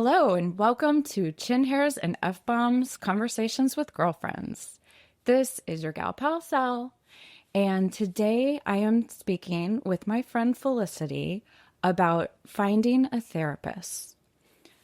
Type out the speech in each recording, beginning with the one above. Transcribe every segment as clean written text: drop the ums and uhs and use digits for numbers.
Hello, and welcome to Chin Hairs and F-Bombs Conversations with Girlfriends. This is your gal pal Sal, and today I am speaking with my friend Felicity about finding a therapist.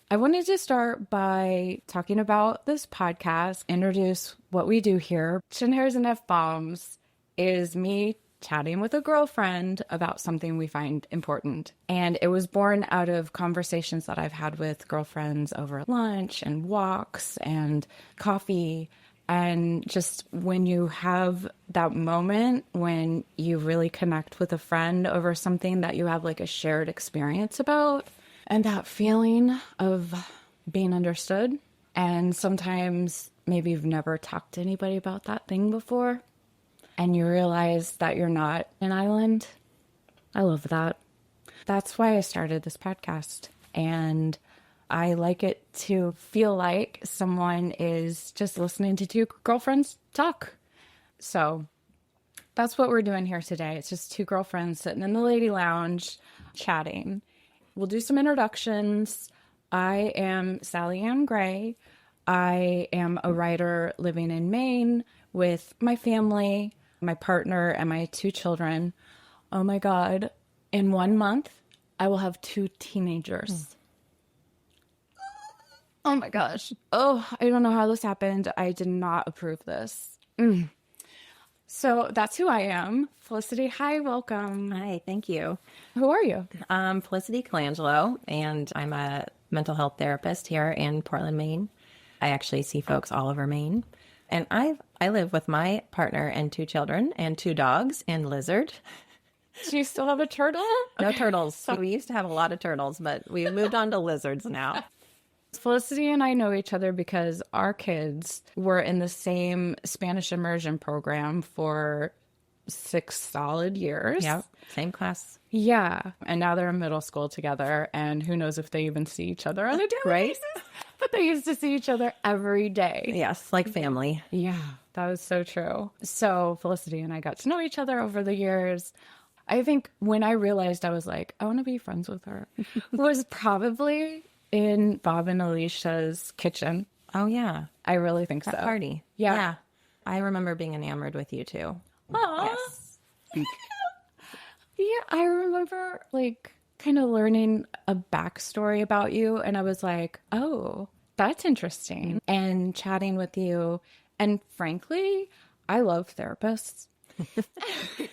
I wanted to start by talking about this podcast, introduce what we do here. Chin Hairs and F-Bombs is me chatting with a girlfriend about something we find important. And it was born out of conversations that I've had with girlfriends over lunch and walks and coffee. And just when you have that moment when you really connect with a friend over something that you have like a shared experience about, and that feeling of being understood. And sometimes maybe you've never talked to anybody about that thing before, and you realize that you're not an island. I love that. That's why I started this podcast. And I like it to feel like someone is just listening to two girlfriends talk. So that's what we're doing here today. It's just two girlfriends sitting in the lady lounge chatting. We'll do some introductions. I am SallyAnn Gray. I am a writer living in Maine with my family, my partner, and my two children. Oh my God. In 1 month, I will have two teenagers. Oh my gosh. Oh, I don't know how this happened. I did not approve this. So that's who I am. Felicity, hi, welcome. Hi, thank you. Who are you? I'm Felicity Colangelo, and I'm a mental health therapist here in Portland, Maine. I actually see folks all over Maine. And I live with my partner and two children and two dogs and lizard. Do you still have a turtle? No turtles. We used to have a lot of turtles, but we moved on to lizards now. Felicity and I know each other because our kids were in the same Spanish immersion program for 6 solid years. Yep, same class. Yeah, and now they're in middle school together, and who knows if they even see each other on a daily basis. But they used to see each other every day. Yes, like family. Yeah, that was so true. So Felicity and I got to know each other over the years. I think when I realized I was like, I want to be friends with her, was probably in Bob and Alicia's kitchen. Oh, yeah. I really think That so. party. Yeah. I remember being enamored with you, too. Aww. Yes. Yeah, I remember like kind of learning a backstory about you, and I was like, oh, that's interesting. And chatting with you. And frankly, I love therapists.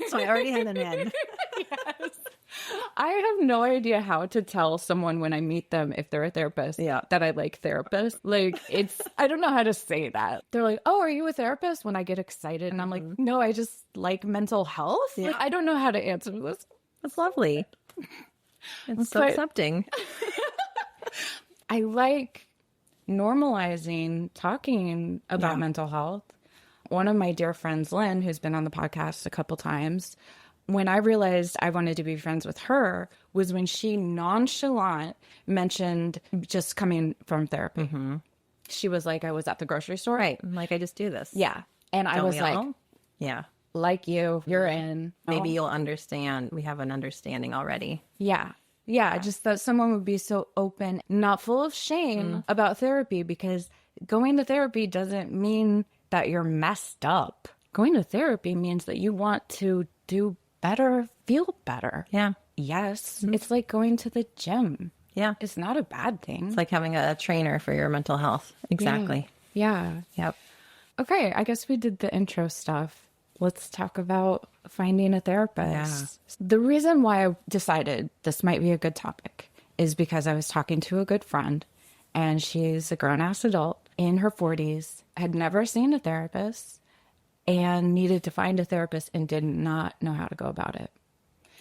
So I already had an end. Yes. I have no idea how to tell someone when I meet them if they're a therapist that I like therapists. Like, I don't know how to say that. They're like, oh, are you a therapist? When I get excited, and I'm like, no, I just like mental health. Yeah. Like, I don't know how to answer this. That's lovely. It's so accepting. I like normalizing talking about mental health. One of my dear friends, Lynn, who's been on the podcast a couple times, when I realized I wanted to be friends with her was when she nonchalant mentioned just coming from therapy. Mm-hmm. She was like, I was at the grocery store. Right. Like, I just do this. Yeah. And I was like, yeah, like you're in. Maybe you'll understand. We have an understanding already. Yeah. Yeah. Just that someone would be so open, not full of shame about therapy, because going to therapy doesn't mean that you're messed up. Going to therapy means that you want to do better, feel better. Yeah. Yes. Mm-hmm. It's like going to the gym. Yeah. It's not a bad thing. It's like having a trainer for your mental health. Exactly. Yeah. Yep. Okay. I guess we did the intro stuff. Let's talk about finding a therapist. Yeah. The reason why I decided this might be a good topic is because I was talking to a good friend, and she's a grown-ass adult in her 40s, had never seen a therapist, and needed to find a therapist and did not know how to go about it.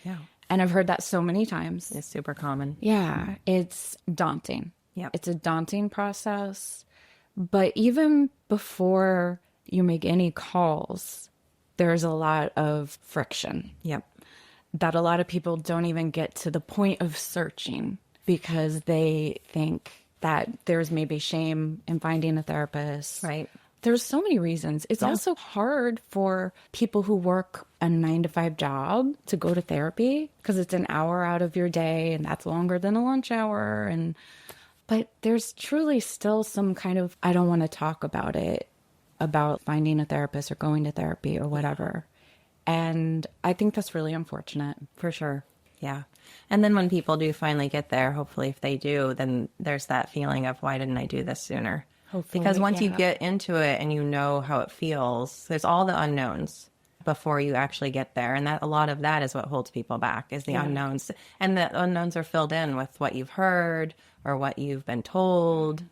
Yeah. And I've heard that so many times. It's super common. Yeah. It's daunting. Yeah. It's a daunting process. But even before you make any calls, there's a lot of friction. Yep. That a lot of people don't even get to the point of searching because they think that there's maybe shame in finding a therapist. Right. There's so many reasons. It's also hard for people who work a 9-to-5 job to go to therapy because it's an hour out of your day, and that's longer than a lunch hour. And But there's truly still some kind of, I don't want to talk about it, about finding a therapist or going to therapy or whatever. And I think that's really unfortunate. For sure. Yeah. And then when people do finally get there, hopefully if they do, then there's that feeling of why didn't I do this sooner? Hopefully, Because once you yeah. get into it and you know how it feels, there's all the unknowns before you actually get there. And that a lot of that is what holds people back is the unknowns. And the unknowns are filled in with what you've heard or what you've been told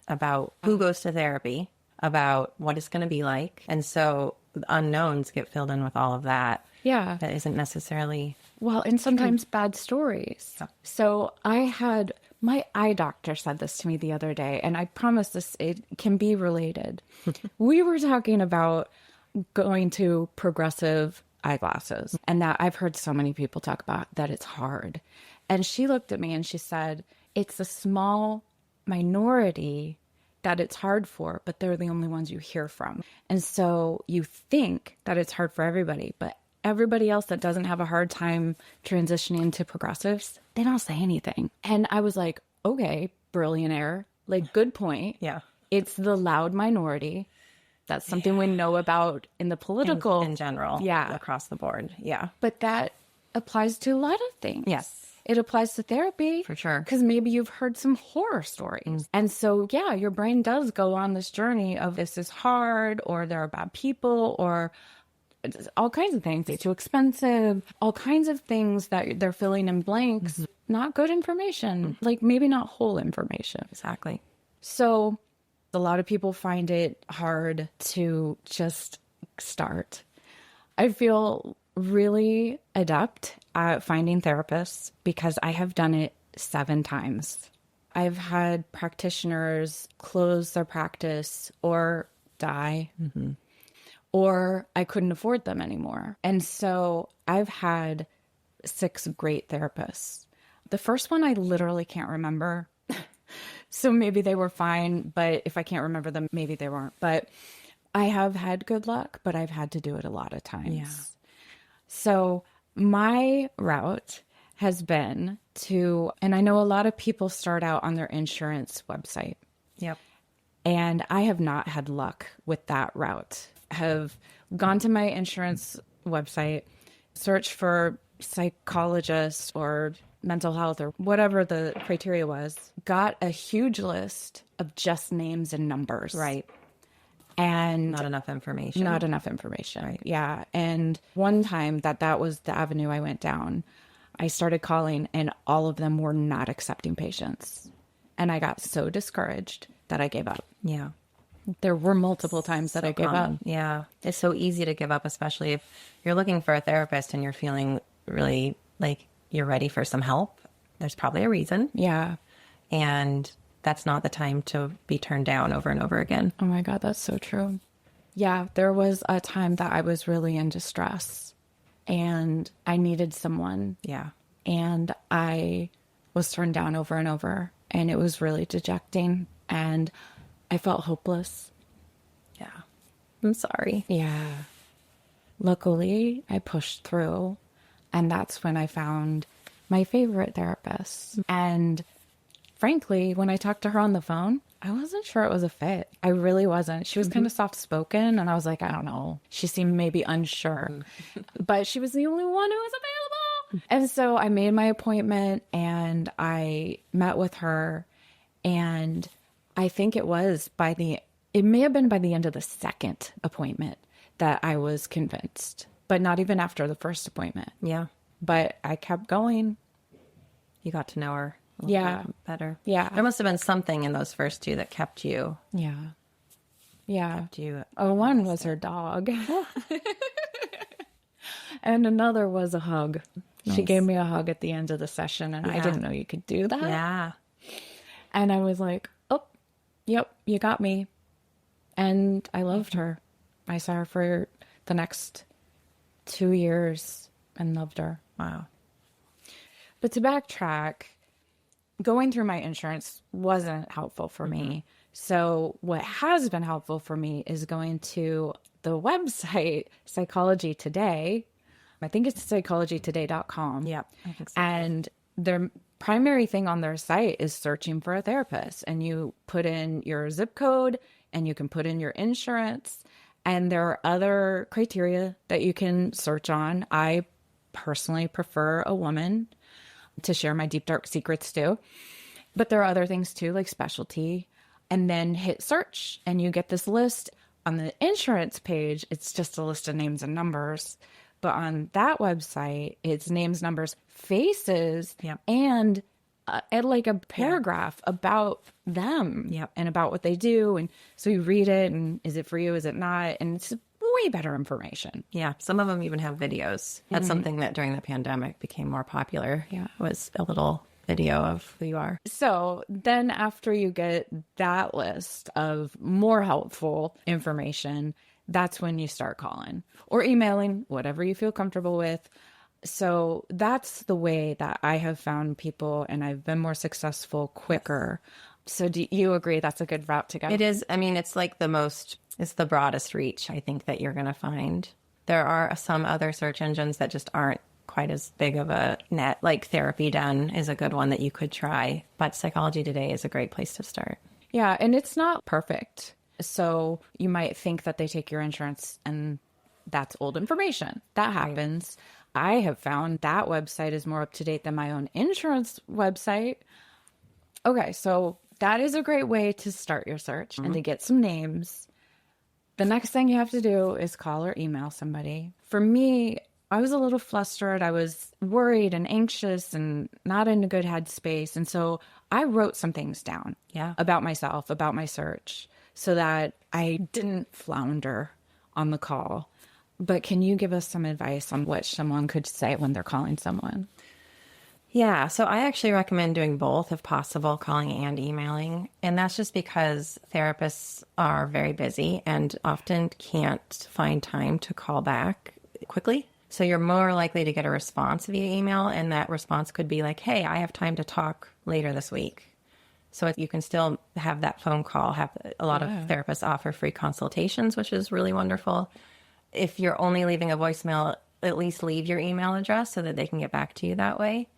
about who goes to therapy, about what it's going to be like. And so the unknowns get filled in with all of that. Yeah. That isn't necessarily. Well, and sometimes bad stories. Yeah. So I had my eye doctor said this to me the other day, and I promise this, it can be related. We were talking about going to progressive eyeglasses, and that I've heard so many people talk about that it's hard. And she looked at me and she said, it's a small minority that it's hard for, but they're the only ones you hear from. And so you think that it's hard for everybody, but everybody else that doesn't have a hard time transitioning to progressives, they don't say anything. And I was like, okay, billionaire, like good point. Yeah. It's the loud minority. That's something we know about in the political. In general. Yeah. Across the board. Yeah. But that applies to a lot of things. Yes. It applies to therapy. For sure. Because maybe you've heard some horror stories. And so, yeah, your brain does go on this journey of this is hard, or there are bad people, or all kinds of things. It's too expensive, all kinds of things that they're filling in blanks. Not good information, like maybe not whole information. Exactly. So a lot of people find it hard to just start. I feel really adept at finding therapists because I have done it 7 times. I've had practitioners close their practice or die, or I couldn't afford them anymore. And so I've had 6 great therapists. The first one I literally can't remember. So maybe they were fine, but if I can't remember them, maybe they weren't. But I have had good luck, but I've had to do it a lot of times. Yeah. So my route has been to, and I know a lot of people start out on their insurance website. Yep. And I have not had luck with that route. Have gone to my insurance website, searched for psychologists or mental health or whatever the criteria was, got a huge list of just names and numbers. Right. And Not enough information. not enough information. Right. Yeah. And one time that was the avenue I went down, I started calling and all of them were not accepting patients. And I got so discouraged that I gave up. Yeah. There were multiple times that I gave up. Yeah. It's so easy to give up, especially if you're looking for a therapist and you're feeling really like you're ready for some help. There's probably a reason. Yeah. And that's not the time to be turned down over and over again. Oh my God, that's so true. Yeah, there was a time that I was really in distress and I needed someone. Yeah. And I was turned down over and over. And it was really dejecting. And I felt hopeless. Yeah. I'm sorry. Yeah. Luckily, I pushed through. And that's when I found my favorite therapist. And frankly, when I talked to her on the phone, I wasn't sure it was a fit. I really wasn't. She was kind of soft spoken. And I was like, I don't know. She seemed maybe unsure. But she was the only one who was available. And so I made my appointment and I met with her. And I think it may have been by the end of the second appointment that I was convinced, but not even after the first appointment. Yeah. But I kept going. You got to know her a little bit better. Yeah. There must have been something in those first 2 that kept you. Yeah. Yeah. Kept you. Oh, one was her dog. And another was a hug. She Nice. gave me a hug at the end of the session, and I Yeah. didn't know you could do that. Yeah. And I was like, oh, yep, you got me. And I loved her. I saw her for the next 2 years and loved her. Wow. But to backtrack, going through my insurance wasn't helpful for me. So what has been helpful for me is going to the website, Psychology Today. I think it's psychologytoday.com. Yep. I think so. And primary thing on their site is searching for a therapist, and you put in your zip code and you can put in your insurance, and there are other criteria that you can search on. I personally prefer a woman to share my deep, dark secrets too. But there are other things too, like specialty, and then hit search and you get this list. On the insurance page, it's just a list of names and numbers. But on that website, it's names, numbers, faces, and like a paragraph about them and about what they do. And so you read it and is it for you? Is it not? And it's way better information. Yeah. Some of them even have videos. That's something that during the pandemic became more popular. Yeah. Was a little video of who you are. So then after you get that list of more helpful information, that's when you start calling or emailing, whatever you feel comfortable with. So that's the way that I have found people, and I've been more successful quicker. So do you agree that's a good route to go? It is. I mean, it's like it's the broadest reach, I think, that you're going to find. There are some other search engines that just aren't quite as big of a net. Like Therapy Den is a good one that you could try, but Psychology Today is a great place to start. Yeah, and it's not perfect. So you might think that they take your insurance and that's old information. That happens. I have found that website is more up to date than my own insurance website. Okay, so that is a great way to start your search and to get some names. The next thing you have to do is call or email somebody. For me, I was a little flustered. I was worried and anxious and not in a good headspace. And so I wrote some things down about myself, about my search, so that I didn't flounder on the call. But can you give us some advice on what someone could say when they're calling someone? Yeah, so I actually recommend doing both if possible, calling and emailing. And that's just because therapists are very busy and often can't find time to call back quickly. So you're more likely to get a response via email, and that response could be like, hey, I have time to talk later this week. So you can still have that phone call. A lot of therapists offer free consultations, which is really wonderful. If you're only leaving a voicemail, at least leave your email address so that they can get back to you that way.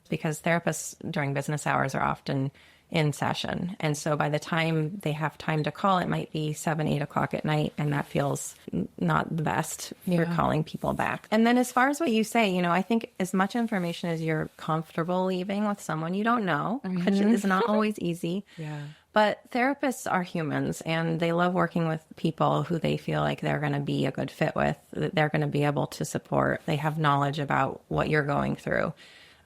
Because therapists during business hours are often in session. And so by the time they have time to call, it might be 7, 8 o'clock at night. And that feels not the best for calling people back. And then as far as what you say, I think as much information as you're comfortable leaving with someone you don't know, which is not always easy. But therapists are humans, and they love working with people who they feel like they're going to be a good fit with, that they're going to be able to support. They have knowledge about what you're going through.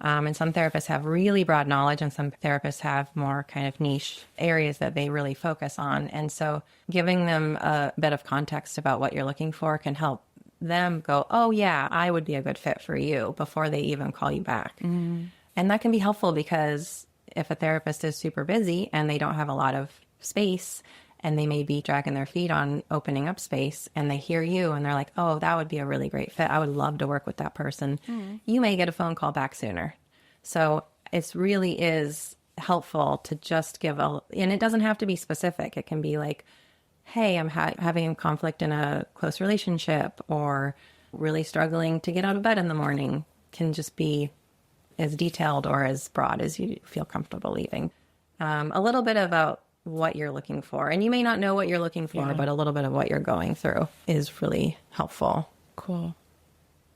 And some therapists have really broad knowledge, and some therapists have more kind of niche areas that they really focus on. And so giving them a bit of context about what you're looking for can help them go, oh, yeah, I would be a good fit for you before they even call you back. And that can be helpful because if a therapist is super busy and they don't have a lot of space, and they may be dragging their feet on opening up space, and they hear you and they're like, oh, that would be a really great fit. I would love to work with that person. You may get a phone call back sooner. So it really is helpful to just and it doesn't have to be specific. It can be like, hey, I'm having a conflict in a close relationship, or really struggling to get out of bed in the morning. Can just be as detailed or as broad as you feel comfortable leaving. A little bit about what you're looking for. And you may not know what you're looking for, but a little bit of what you're going through is really helpful. Cool.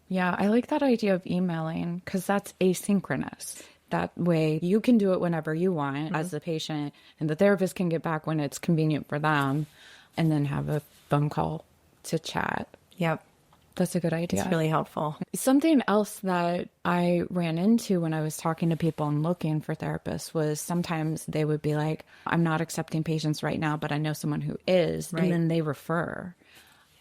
Yeah, I like that idea of emailing because that's asynchronous. That way you can do it whenever you want as the patient, and the therapist can get back when it's convenient for them, and then have a phone call to chat. Yep. That's a good idea. It's really helpful. Something else that I ran into when I was talking to people and looking for therapists was sometimes they would be like, I'm not accepting patients right now, but I know someone who is. Right. And then they refer.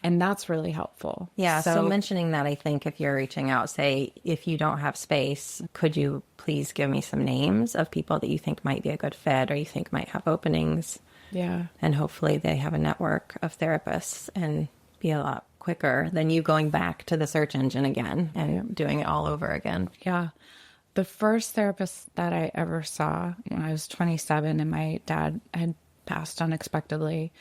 And that's really helpful. Yeah. So mentioning that, I think if you're reaching out, say, if you don't have space, could you please give me some names of people that you think might be a good fit or you think might have openings? Yeah. And hopefully they have a network of therapists and be a lot quicker than you going back to the search engine again and doing it all over again. Yeah. The first therapist that I ever saw when I was 27 and my dad had passed unexpectedly,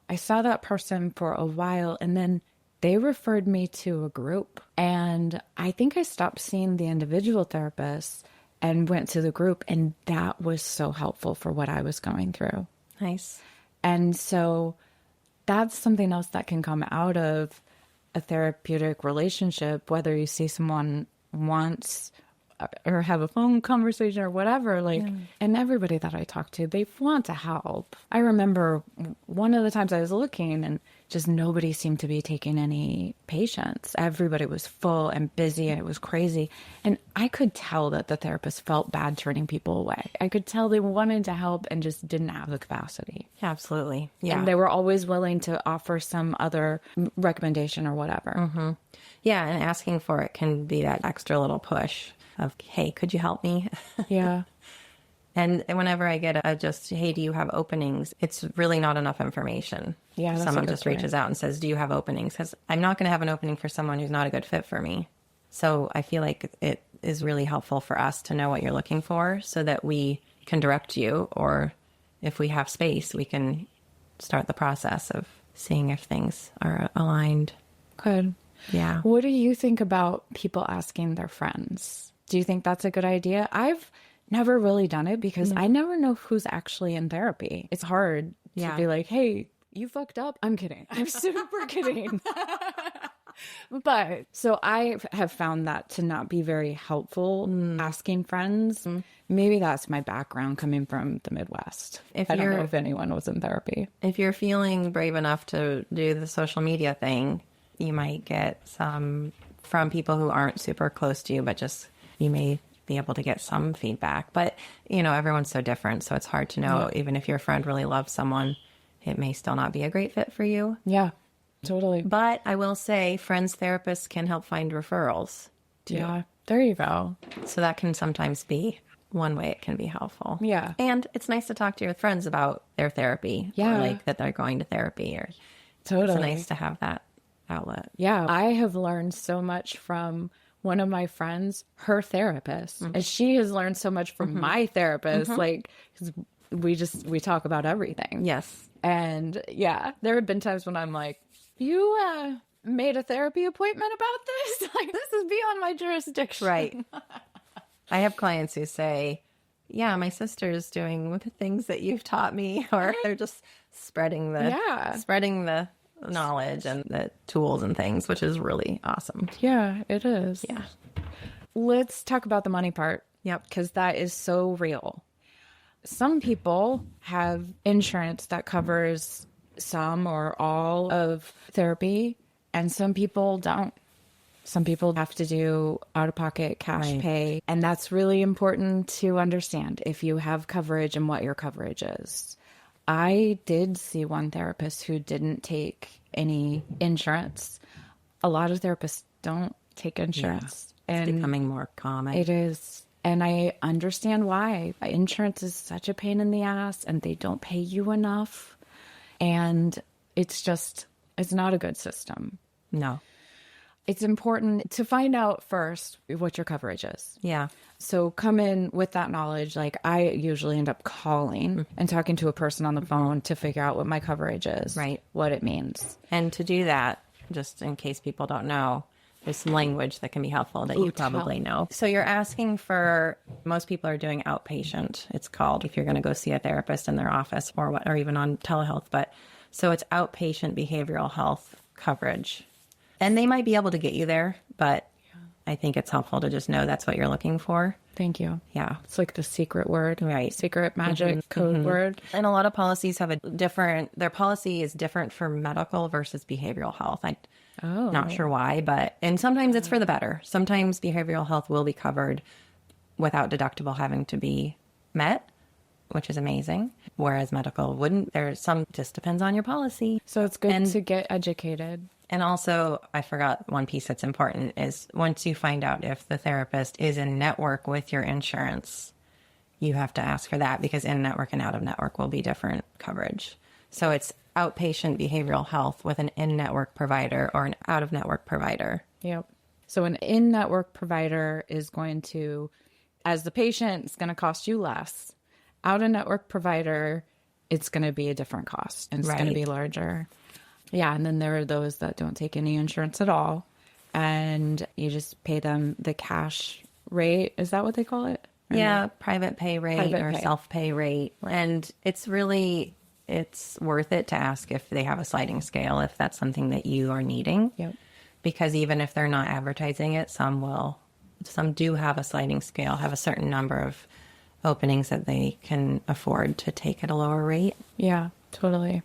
I saw that person for a while, and then they referred me to a group. And I think I stopped seeing the individual therapists, and went to the group. And that was so helpful for what I was going through. Nice. And so that's something else that can come out of a therapeutic relationship, whether you see someone once or have a phone conversation or whatever, like, and everybody that I talk to, they want to help. I remember one of the times I was looking and just nobody seemed to be taking any patients. Everybody was full and busy and it was crazy. And I could tell that the therapist felt bad turning people away. I could tell they wanted to help and just didn't have the capacity. Absolutely. Yeah. And they were always willing to offer some other recommendation or whatever. Yeah. And asking for it can be that extra little push of, hey, could you help me? Yeah. And whenever I get hey, do you have openings? It's really not enough information. Yeah, that's someone a good just point. reaches out and says, do you have openings? Because I'm not going to have an opening for someone who's not a good fit for me. So I feel like it is really helpful for us to know what you're looking for so that we can direct you, or if we have space, we can start the process of seeing if things are aligned. Good. Yeah. What do you think about people asking their friends? Do you think that's a good idea? I've never really done it because I never know who's actually in therapy. It's hard to be like, hey, you fucked up. I'm kidding. I'm super kidding. But so I have found that to not be very helpful, asking friends. Maybe that's my background coming from the Midwest. I don't know if anyone was in therapy. If you're feeling brave enough to do the social media thing, you might get some from people who aren't super close to you, but just you may be able to get some feedback. But, everyone's so different. So it's hard to know. Even if your friend really loves someone, it may still not be a great fit for you. Yeah, totally. But I will say friends therapists can help find referrals too. Yeah, there you go. So that can sometimes be one way it can be helpful. Yeah. And it's nice to talk to your friends about their therapy. Yeah. Or like that they're going to therapy. Or Totally. It's nice to have that outlet. Yeah. I have learned so much from one of my friends, her therapist, and she has learned so much from my therapist. Like, 'cause we talk about everything. Yes. And yeah, there have been times when I'm like, you made a therapy appointment about this? Like, this is beyond my jurisdiction. Right. I have clients who say, yeah, my sister's doing the things that you've taught me, or they're just spreading the knowledge and the tools and things, which is really awesome. Yeah, it is. Yeah. Let's talk about the money part. Yep. Because that is so real. Some people have insurance that covers some or all of therapy, and some people don't. Some people have to do out-of-pocket cash pay, and that's really important to understand if you have coverage and what your coverage is. I did see one therapist who didn't take any insurance. A lot of therapists don't take insurance. It's becoming more common. It is. And I understand why. Insurance is such a pain in the ass and they don't pay you enough. And it's not a good system. No. It's important to find out first what your coverage is. Yeah. So come in with that knowledge. Like I usually end up calling and talking to a person on the phone to figure out what my coverage is. Right. What it means. And to do that, just in case people don't know, there's some language that can be helpful that you probably know. So you're asking for, most people are doing outpatient, it's called, if you're going to go see a therapist in their office or even on telehealth. But so it's outpatient behavioral health coverage. And they might be able to get you there, but I think it's helpful to just know that's what you're looking for. Thank you. Yeah. It's like the secret word. Right. Secret magic code word. And a lot of policies have their policy is different for medical versus behavioral health. I'm not sure why, and sometimes it's for the better. Sometimes behavioral health will be covered without deductible having to be met, which is amazing. Whereas medical wouldn't. Just depends on your policy. So it's good to get educated. And also, I forgot one piece that's important is once you find out if the therapist is in network with your insurance, you have to ask for that because in-network and out-of-network will be different coverage. So it's outpatient behavioral health with an in-network provider or an out-of-network provider. Yep. So an in-network provider is going to, as the patient, it's going to cost you less. Out-of-network provider, it's going to be a different cost and it's going to be larger. Yeah, and then there are those that don't take any insurance at all, and you just pay them the cash rate. Is that what they call it? Yeah, private pay rate Private or pay. self-pay rate. And it's worth it to ask if they have a sliding scale, if that's something that you are needing. Yep. Because even if they're not advertising it, some do have a sliding scale, have a certain number of openings that they can afford to take at a lower rate. Yeah, totally.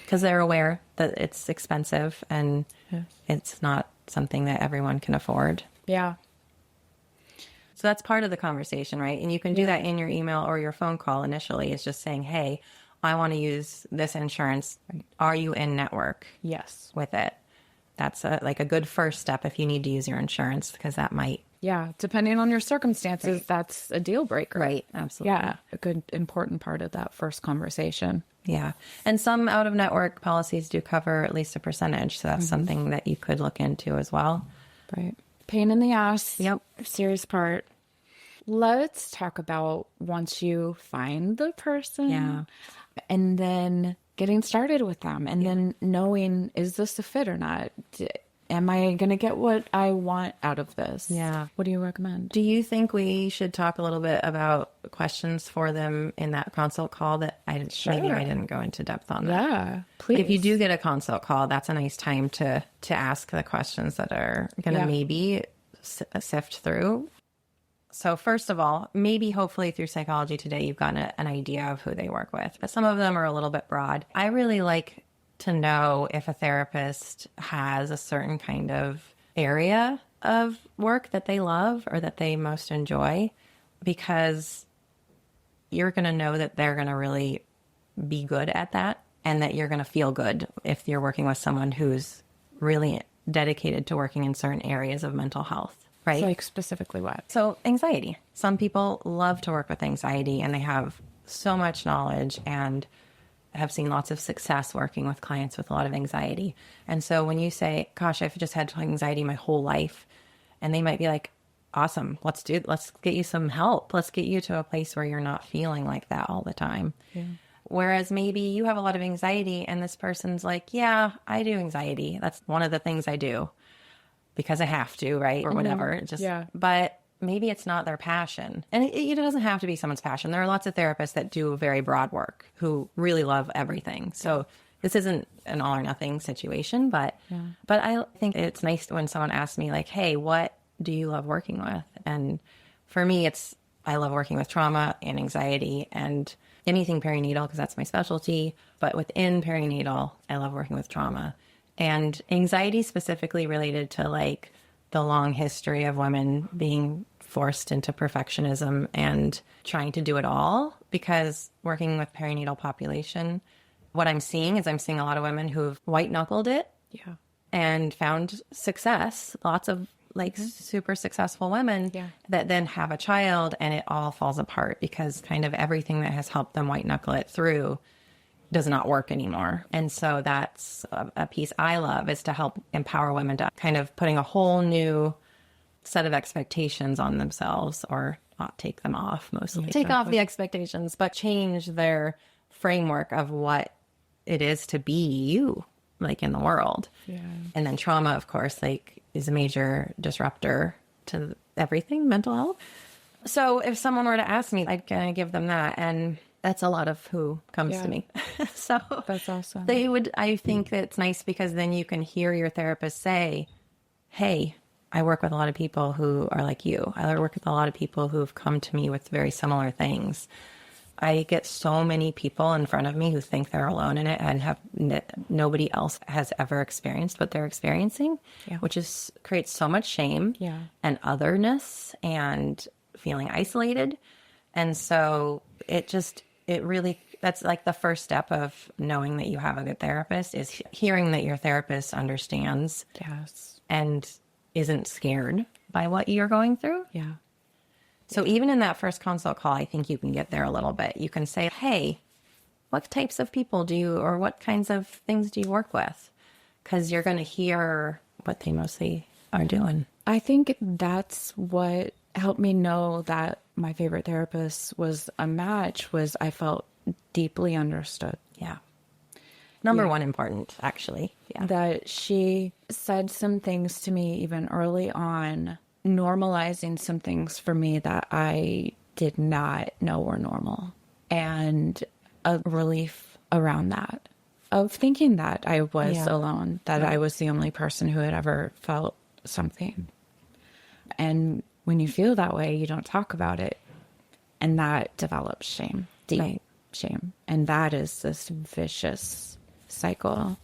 Because they're aware that it's expensive and Yes. it's not something that everyone can afford. Yeah. So that's part of the conversation, right? And you can do that in your email or your phone call initially, is just saying, hey, I want to use this insurance. Are you in network Yes. with it? That's a good first step if you need to use your insurance, because that might. Yeah. Depending on your circumstances, that's a deal breaker. Right. Absolutely. Yeah. A good, important part of that first conversation. Yeah. And some out of network policies do cover at least a percentage. So that's something that you could look into as well. Right. Pain in the ass. Yep. Serious part. Let's talk about once you find the person. Yeah. And then getting started with them and then knowing, is this a fit or not? Am I going to get what I want out of this? Yeah. What do you recommend? Do you think we should talk a little bit about questions for them in that consult call that maybe I didn't go into depth on that? Yeah, please. If you do get a consult call, that's a nice time to ask the questions that are going to maybe sift through. So first of all, maybe hopefully through Psychology Today, you've gotten an idea of who they work with. But some of them are a little bit broad. I really like to know if a therapist has a certain kind of area of work that they love or that they most enjoy, because you're going to know that they're going to really be good at that, and that you're going to feel good if you're working with someone who's really dedicated to working in certain areas of mental health. Right. Like specifically what? So anxiety. Some people love to work with anxiety, and they have so much knowledge and have seen lots of success working with clients with a lot of anxiety. And so when you say, gosh, I've just had anxiety my whole life, and they might be like, awesome, let's get you some help. Let's get you to a place where you're not feeling like that all the time. Yeah. Whereas maybe you have a lot of anxiety and this person's like, yeah, I do anxiety. That's one of the things I do because I have to, right? Or whatever. But maybe it's not their passion. And it doesn't have to be someone's passion. There are lots of therapists that do very broad work who really love everything. So this isn't an all or nothing situation, but I think it's nice when someone asks me like, hey, what do you love working with? And for me, I love working with trauma and anxiety and anything perinatal, because that's my specialty. But within perinatal, I love working with trauma and anxiety, specifically related to like the long history of women being forced into perfectionism and trying to do it all. Because working with perinatal population, what I'm seeing is a lot of women who've white knuckled it and found success. Lots of like super successful women that then have a child and it all falls apart because kind of everything that has helped them white knuckle it through does not work anymore. And so that's a piece I love, is to help empower women to kind of putting a whole new set of expectations on themselves, or not take them off mostly. Take off the expectations, but change their framework of what it is to be you, like in the world. Yeah. And then trauma, of course, like is a major disruptor to everything, mental health. So if someone were to ask me, I'd kind of give them that. And that's a lot of who comes to me. So that's awesome. I think that it's nice because then you can hear your therapist say, hey, I work with a lot of people who are like you. I work with a lot of people who've come to me with very similar things. I get so many people in front of me who think they're alone in it and have nobody else has ever experienced what they're experiencing, which creates so much shame and otherness and feeling isolated. And so that's like the first step of knowing that you have a good therapist, is hearing that your therapist understands and isn't scared by what you're going through. Yeah. So even in that first consult call, I think you can get there a little bit. You can say, hey, what types of people or what kinds of things do you work with? Because you're going to hear what they mostly are doing. I think that's what helped me know that my favorite therapist was a match, was I felt deeply understood. Yeah. Number one important, actually. Yeah. That she said some things to me even early on normalizing some things for me that I did not know were normal, and a relief around that, of thinking that I was Yeah. alone, that I was the only person who had ever felt something. And when you feel that way, you don't talk about it. And that develops shame, deep Right. shame. And that is this vicious cycle.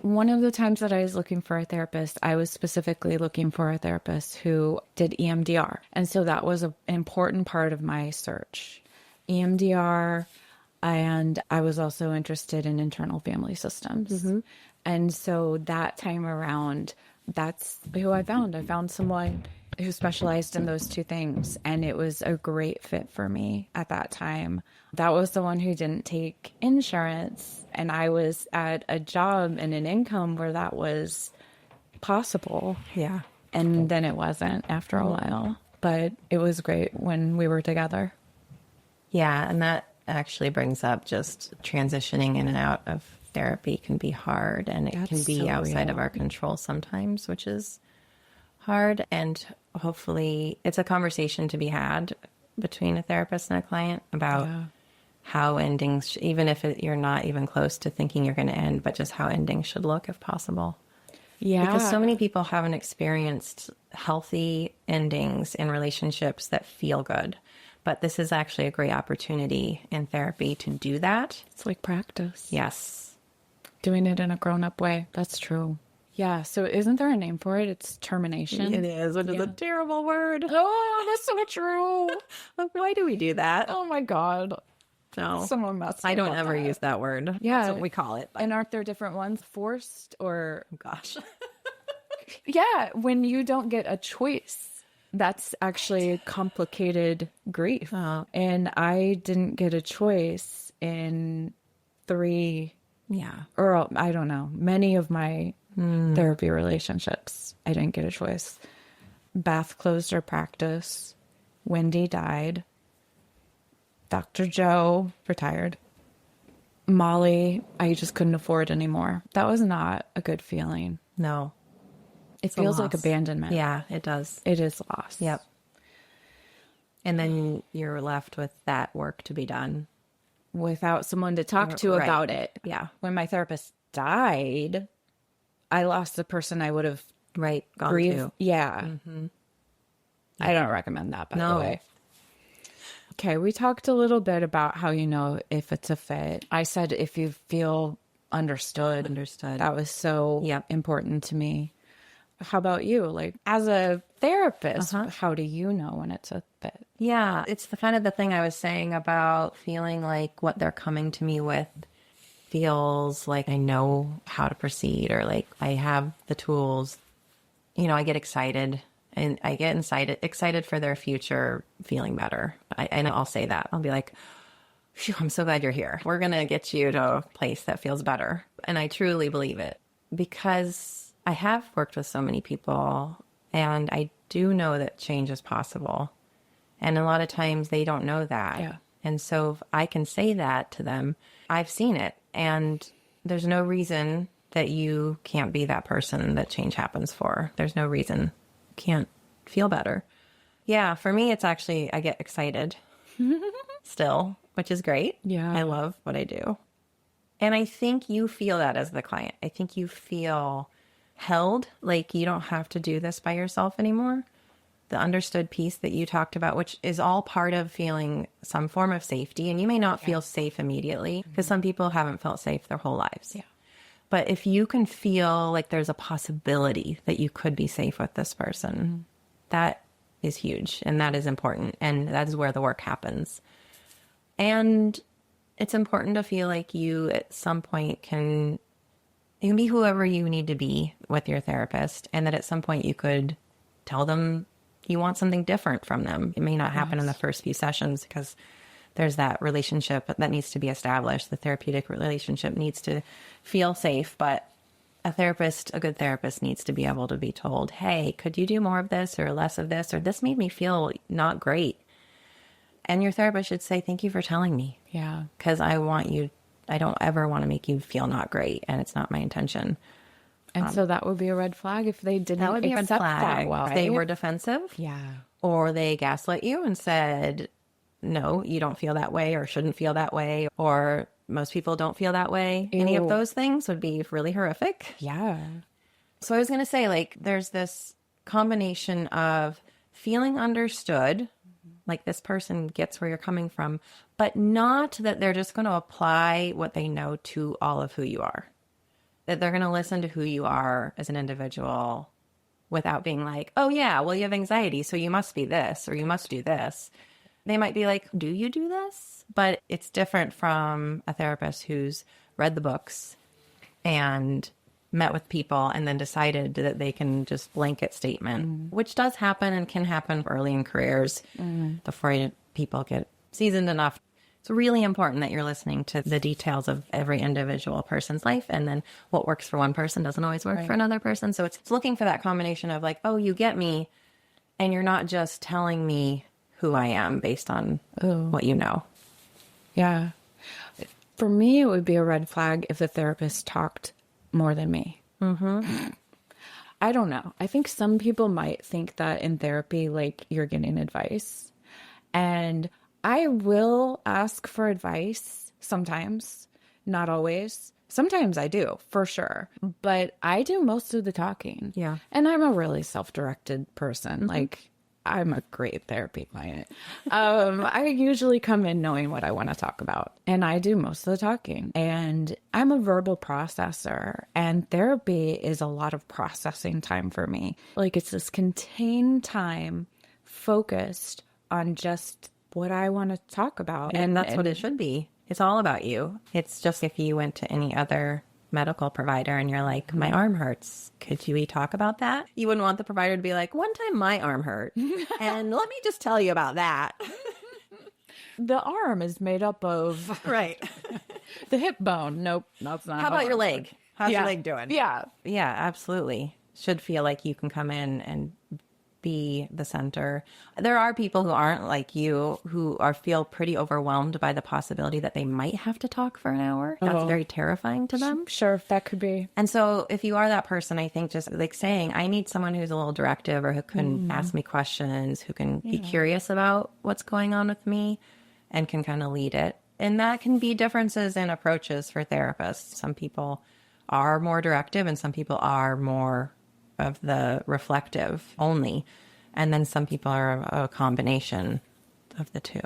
One of the times that I was looking for a therapist, I was specifically looking for a therapist who did EMDR. And so that was an important part of my search. EMDR, and I was also interested in internal family systems. And so that time around, that's who I found. I found someone who specialized in those two things, and it was a great fit for me at that time. That was the one who didn't take insurance, and I was at a job and an income where that was possible. Yeah. And then it wasn't after a while, but it was great when we were together. Yeah. And that actually brings up just transitioning in and out of therapy can be hard, and it That's can be so outside real. of our control sometimes, which is hard. And hopefully it's a conversation to be had between a therapist and a client about how endings, even if you're not even close to thinking you're going to end, but just how endings should look if possible. Yeah. Because so many people haven't experienced healthy endings in relationships that feel good. But this is actually a great opportunity in therapy to do that. It's like practice. Yes. Doing it in a grown-up way. That's true. Yeah. So isn't there a name for it? It's termination. It is, which is a terrible word. Oh, that's so true. Like, why do we do that? Oh my God. No. Someone messed I up don't on ever that. use that word. Yeah. That's what we call it. And aren't there different ones? Forced or... Gosh. Yeah. When you don't get a choice, that's actually complicated grief. Oh. And I didn't get a choice in 3... Yeah. or I don't know, many of my therapy relationships, I didn't get a choice. Bath closed her practice. Wendy died. Dr. Joe retired. Molly, I just couldn't afford anymore. That was not a good feeling. No. It It's a feels like loss. abandonment. Yeah, it does. It is loss. Yep. And then you're left with that work to be done. Without someone to talk to Right. about it. Yeah. When my therapist died, I lost the person I would have Right. Gone grieved. to. Yeah. I don't recommend that, by the No. way. Okay, we talked a little bit about how you know if it's a fit. I said if you feel understood. Understood. That was so Yep. important to me. How about you? Like, as a therapist, Uh-huh. how do you know when it's a fit? Yeah, it's the kind of the thing I was saying about feeling like what they're coming to me with feels like I know how to proceed, or like I have the tools. You know, I get excited, and I get excited for their future feeling better. And I'll say that. I'll be like, phew, I'm so glad you're here. We're going to get you to a place that feels better. And I truly believe it because I have worked with so many people, and I do know that change is possible. And a lot of times they don't know that. Yeah. And so if I can say that to them, I've seen it. And there's no reason that you can't be that person that change happens for. There's no reason you can't feel better. Yeah, for me, it's actually, I get excited still, which is great. Yeah. I love what I do. And I think you feel that as the client. I think you feel held, like you don't have to do this by yourself anymore. The understood piece that you talked about, which is all part of feeling some form of safety. And you may not feel safe immediately because some people haven't felt safe their whole lives. Yeah. But if you can feel like there's a possibility that you could be safe with this person, that is huge and that is important. And that is where the work happens. And it's important to feel like you at some point you can be whoever you need to be with your therapist, and that at some point you could tell them you want something different from them. It may not happen in the first few sessions because there's that relationship that needs to be established. The therapeutic relationship needs to feel safe, but a good therapist needs to be able to be told, hey, could you do more of this or less of this? Or this made me feel not great. And your therapist should say, thank you for telling me. Yeah. Because I don't ever want to make you feel not great. And it's not my intention. And so that would be a red flag if they didn't That would be a red accept flag. that well. If they were defensive, Yeah. or they gaslit you and said, no, you don't feel that way or shouldn't feel that way, or most people don't feel that way. Any of Ew. those things would be really horrific. Yeah. So I was going to say, like, there's this combination of feeling understood, like this person gets where you're coming from, but not that they're just going to apply what they know to all of who you are. That they're going to listen to who you are as an individual without being like, oh yeah, well you have anxiety, so you must be this or you must do this. They might be like, do you do this? But it's different from a therapist who's read the books and met with people and then decided that they can just blanket statement, which does happen and can happen early in careers before people get seasoned enough. It's really important that you're listening to the details of every individual person's life. And then what works for one person doesn't always work for another person. So it's looking for that combination of like, oh, you get me. And you're not just telling me who I am based on what you know. Yeah. For me, it would be a red flag if the therapist talked more than me. Mm-hmm. I don't know. I think some people might think that in therapy, like you're getting advice. And I will ask for advice sometimes, not always. Sometimes I do, for sure. But I do most of the talking. Yeah. And I'm a really self-directed person. Like, I'm a great therapy client. I usually come in knowing what I want to talk about, and I do most of the talking. And I'm a verbal processor, and therapy is a lot of processing time for me. Like, it's this contained time focused on just what I want to talk about. And that's what it should be. It's all about you. It's just if you went to any other medical provider and you're like, my arm hurts, could we talk about that? You wouldn't want the provider to be like, one time my arm hurt and let me just tell you about that. The arm is made up of Right. the hip bone. Nope, that's not. How about your leg? How's your leg doing? Yeah. Yeah, absolutely. Should feel like you can come in and be the center. There are people who aren't like you who feel pretty overwhelmed by the possibility that they might have to talk for an hour. That's very terrifying to them. Sure, that could be. And so if you are that person, I think just like saying, I need someone who's a little directive or who can ask me questions, who can be curious about what's going on with me and can kind of lead it. And that can be differences in approaches for therapists. Some people are more directive and some people are more of the reflective only. And then some people are a combination of the two.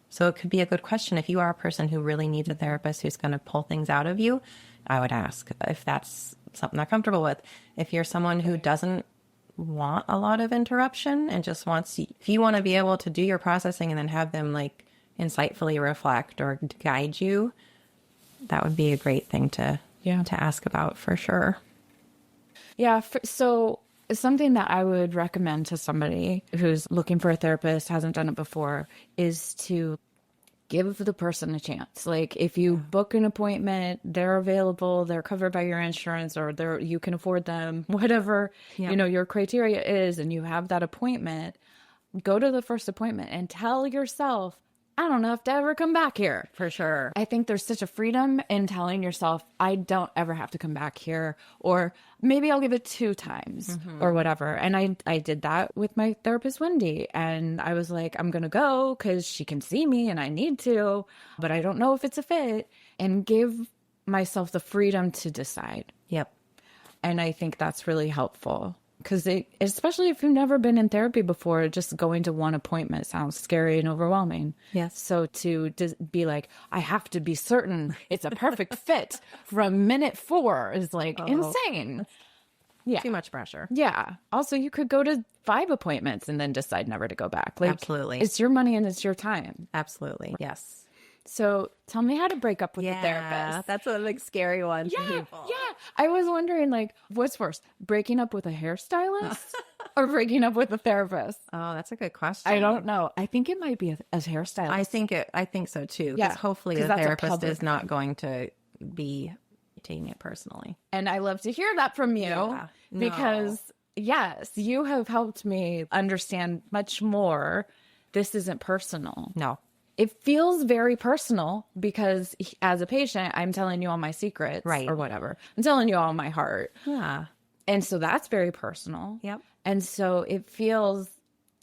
So it could be a good question. If you are a person who really needs a therapist who's going to pull things out of you, I would ask if that's something they're comfortable with. If you're someone who doesn't want a lot of interruption and just wants, if you want to be able to do your processing and then have them like insightfully reflect or guide you, that would be a great thing to ask about for sure. Yeah. So something that I would recommend to somebody who's looking for a therapist, hasn't done it before, is to give the person a chance. Like if you book an appointment, they're available, they're covered by your insurance, or you can afford them, whatever, your criteria is, and you have that appointment, go to the first appointment and tell yourself, I don't have to ever come back here. For sure. I think there's such a freedom in telling yourself, I don't ever have to come back here, or maybe I'll give it 2 times or whatever. And I did that with my therapist, Wendy. And I was like, I'm going to go because she can see me and I need to, but I don't know if it's a fit, and give myself the freedom to decide. Yep. And I think that's really helpful. Because especially if you've never been in therapy before, just going to one appointment sounds scary and overwhelming. Yes. So to be like, I have to be certain it's a perfect fit from minute 4 is like insane. Yeah. Too much pressure. Yeah. Also, you could go to 5 appointments and then decide never to go back. Like, absolutely. It's your money and it's your time. Absolutely. Yes. So tell me how to break up with the therapist. That's a big scary one for people. Yeah. I was wondering, like, what's worse, breaking up with a hairstylist or breaking up with a therapist? Oh, that's a good question. I don't know. I think it might be a hairstylist. I think so too. Yeah. Hopefully the therapist is not going to be taking it personally. And I love to hear that from you because, yes, you have helped me understand much more. This isn't personal. No. it feels very personal because as a patient, I'm telling you all my secrets Right. or whatever. I'm telling you all my heart. Yeah. And so that's very personal. Yep. And so it feels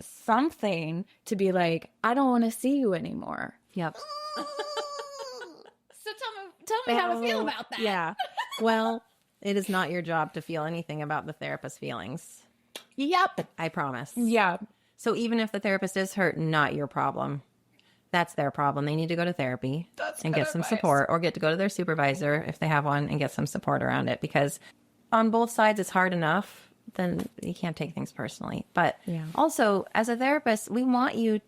something to be like, I don't want to see you anymore. Yep. So tell me how to feel about that. Yeah. Well, it is not your job to feel anything about the therapist's feelings. Yep. I promise. Yeah. So even if the therapist is hurt, not your problem. That's their problem. They need to go to therapy and get some support, or get to go to their supervisor if they have one and get some support around it, because on both sides it's hard enough. Then you can't take things personally. But also, as a therapist, we want you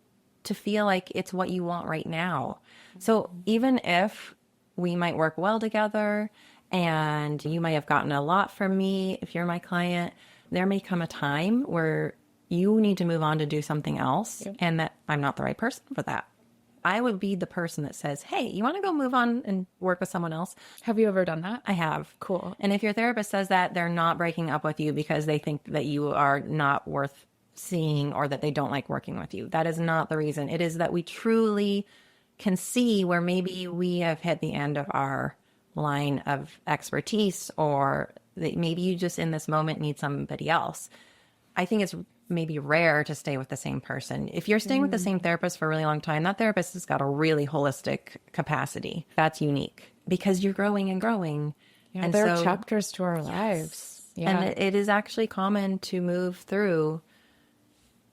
to feel like it's what you want right now. So even if we might work well together and you might have gotten a lot from me, if you're my client, there may come a time where you need to move on to do something else, and that I'm not the right person for that. I would be the person that says, hey, you want to go move on and work with someone else? Have you ever done that? I have. Cool. And if your therapist says that, they're not breaking up with you because they think that you are not worth seeing or that they don't like working with you. That is not the reason. It is that we truly can see where maybe we have hit the end of our line of expertise, or that maybe you just in this moment need somebody else. I think it's maybe rare to stay with the same person. If you're staying with the same therapist for a really long time, that therapist has got a really holistic capacity. That's unique because you're growing and growing. Yeah, and there are so, chapters to our lives. Yeah. and it is actually common to move through.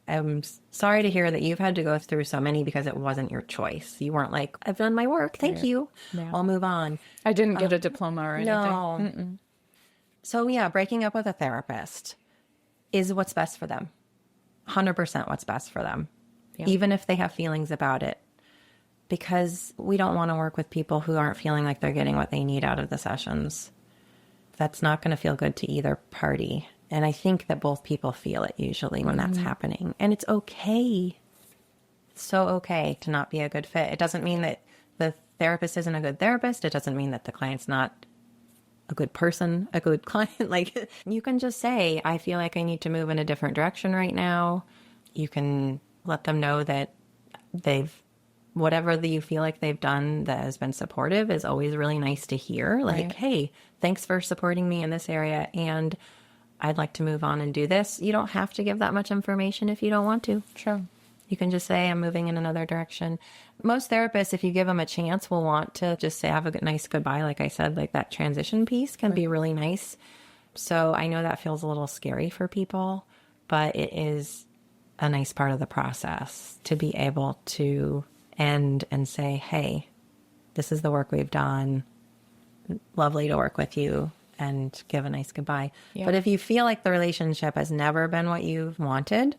I'm sorry to hear that you've had to go through so many because it wasn't your choice. You weren't like, I've done my work. Thank you. Yeah. I'll move on. I didn't get a diploma or anything. No. So yeah, breaking up with a therapist is what's best for them. 100% what's best for them. Yeah. Even if they have feelings about it. Because we don't want to work with people who aren't feeling like they're getting what they need out of the sessions. That's not going to feel good to either party. And I think that both people feel it usually when that's happening. And it's okay. It's so okay to not be a good fit. It doesn't mean that the therapist isn't a good therapist. It doesn't mean that the client's not a good person, a good client. Like, you can just say, I feel like I need to move in a different direction right now. You can let them know that whatever you feel like they've done that has been supportive is always really nice to hear. Like, hey, thanks for supporting me in this area, and I'd like to move on and do this. You don't have to give that much information if you don't want to. True. You can just say, I'm moving in another direction. Most therapists, if you give them a chance, will want to just say, have a nice goodbye. Like I said, like that transition piece can be really nice. So I know that feels a little scary for people, but it is a nice part of the process to be able to end and say, hey, this is the work we've done. Lovely to work with you, and give a nice goodbye. Yeah. But if you feel like the relationship has never been what you've wanted,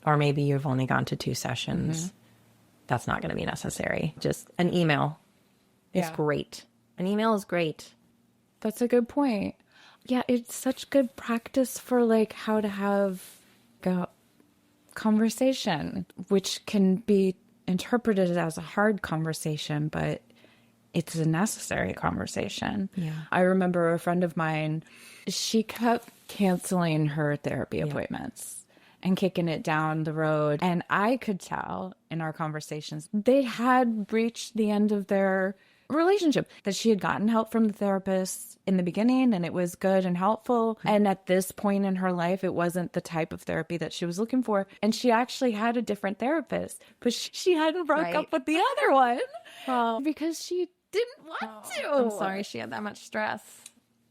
or maybe you've only gone to 2 sessions, that's not going to be necessary. Just an email is great. An email is great. That's a good point. Yeah, it's such good practice for like how to have a conversation, which can be interpreted as a hard conversation, but it's a necessary conversation. Yeah. I remember a friend of mine, she kept canceling her therapy appointments and kicking it down the road. And I could tell in our conversations, they had reached the end of their relationship, that she had gotten help from the therapist in the beginning and it was good and helpful. And at this point in her life, it wasn't the type of therapy that she was looking for. And she actually had a different therapist, but she hadn't broke up with the other one because she didn't want to. I'm sorry she had that much stress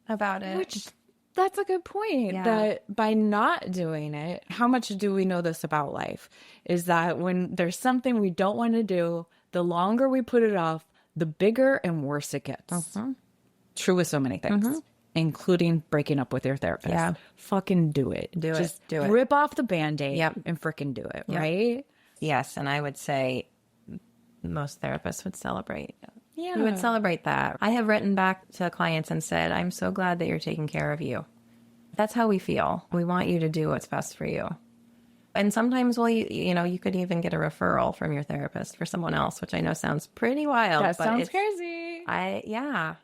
about it. That's a good point. Yeah. That by not doing it, how much do we know this about life? Is that when there's something we don't want to do, the longer we put it off, the bigger and worse it gets. True with so many things, including breaking up with your therapist. Yeah. Fucking do it. Just do it. Rip off the Band-Aid and freaking do it, right? Yes, and I would say most therapists would celebrate. Yeah. You would celebrate that. I have written back to clients and said, I'm so glad that you're taking care of you. That's how we feel. We want you to do what's best for you. And sometimes, you could even get a referral from your therapist for someone else, which I know sounds pretty wild. That sounds crazy. Yeah.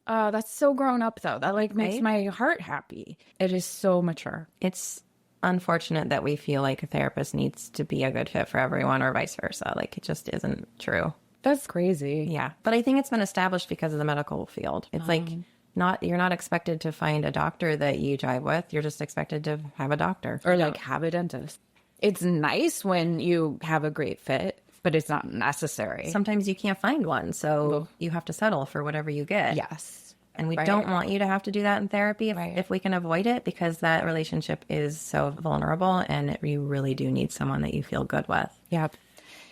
That's so grown up, though. That makes my heart happy. It is so mature. It's unfortunate that we feel like a therapist needs to be a good fit for everyone or vice versa. Like, it just isn't true. That's crazy. Yeah. But I think it's been established because of the medical field. It's like you're not expected to find a doctor that you jive with. You're just expected to have a doctor. Or like have a dentist. It's nice when you have a great fit, but it's not necessary. Sometimes you can't find one. So you have to settle for whatever you get. Yes. And we don't want you to have to do that in therapy if we can avoid it, because that relationship is so vulnerable and you really do need someone that you feel good with. Yep.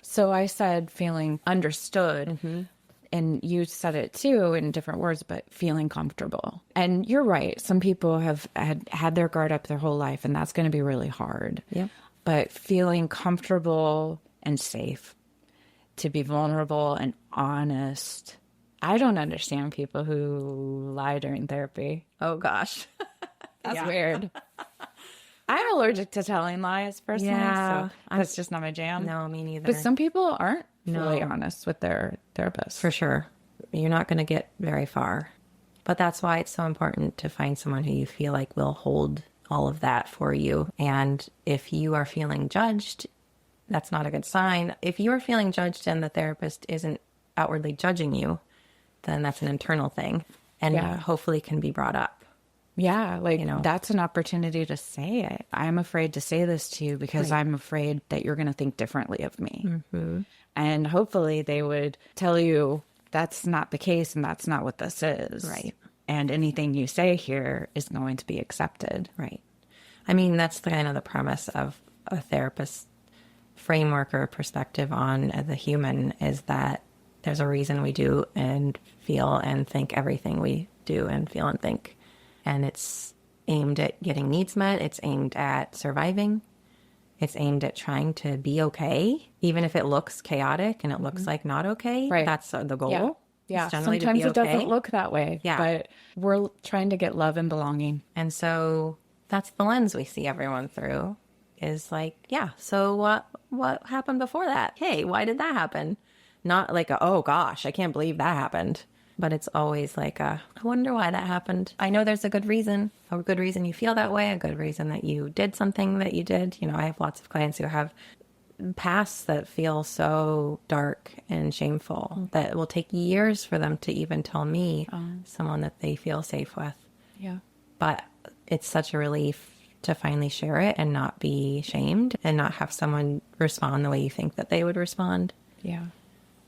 So I said feeling understood, and you said it too in different words, but feeling comfortable. And you're right. Some people have had their guard up their whole life, and that's going to be really hard. Yeah. But feeling comfortable and safe to be vulnerable and honest. I don't understand people who lie during therapy. Oh, gosh. That's weird. I'm allergic to telling lies personally, so that's just not my jam. No, me neither. But some people aren't fully honest with their therapist. For sure. You're not going to get very far. But that's why it's so important to find someone who you feel like will hold all of that for you. And if you are feeling judged, that's not a good sign. If you are feeling judged and the therapist isn't outwardly judging you, then that's an internal thing and hopefully can be brought up. Yeah, like, that's an opportunity to say it. I'm afraid to say this to you because I'm afraid that you're going to think differently of me. Mm-hmm. And hopefully they would tell you that's not the case and that's not what this is. Right. And anything you say here is going to be accepted. Right. I mean, that's the kind of the premise of a therapist's framework or perspective on the human, is that there's a reason we do and feel and think everything we do and feel and think. And it's aimed at getting needs met. It's aimed at surviving. It's aimed at trying to be okay, even if it looks chaotic and it looks like not okay. Right. That's the goal. Yeah. Sometimes it doesn't look that way. Yeah. But we're trying to get love and belonging. And so that's the lens we see everyone through, is like, so what happened before that? Hey, why did that happen? Not like, oh gosh, I can't believe that happened. But it's always like, I wonder why that happened. I know there's a good reason you feel that way, a good reason that you did something that you did. I have lots of clients who have pasts that feel so dark and shameful that it will take years for them to even tell me someone that they feel safe with. Yeah. But it's such a relief to finally share it and not be shamed and not have someone respond the way you think that they would respond. Yeah.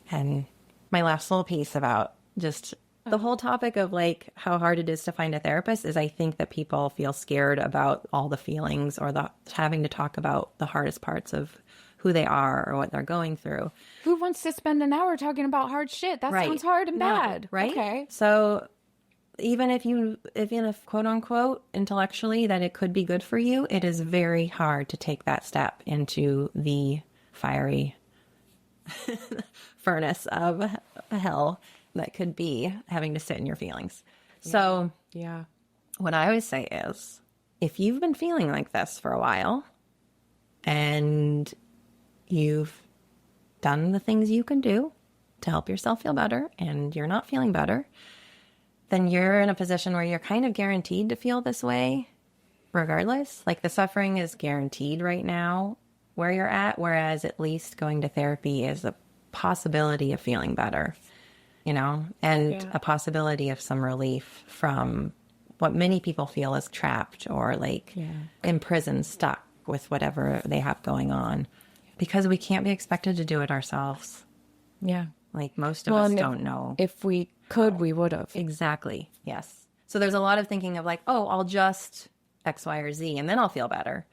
And my last little piece about just the whole topic of like how hard it is to find a therapist is, I think that people feel scared about all the feelings or having to talk about the hardest parts of who they are or what they're going through. Who wants to spend an hour talking about hard shit? That sounds hard and bad. Right? Okay. So even if quote unquote intellectually that it could be good for you, it is very hard to take that step into the fiery furnace of hell that could be having to sit in your feelings. So what I always say is, if you've been feeling like this for a while and you've done the things you can do to help yourself feel better and you're not feeling better, then you're in a position where you're kind of guaranteed to feel this way regardless. Like, the suffering is guaranteed right now where you're at, whereas at least going to therapy is a possibility of feeling better. And a possibility of some relief from what many people feel is trapped or like imprisoned, stuck with whatever they have going on, because we can't be expected to do it ourselves. Yeah. Like, most of us don't know. If we could, we would have. Exactly. Yes. So there's a lot of thinking of like, oh, I'll just X, Y, or Z and then I'll feel better.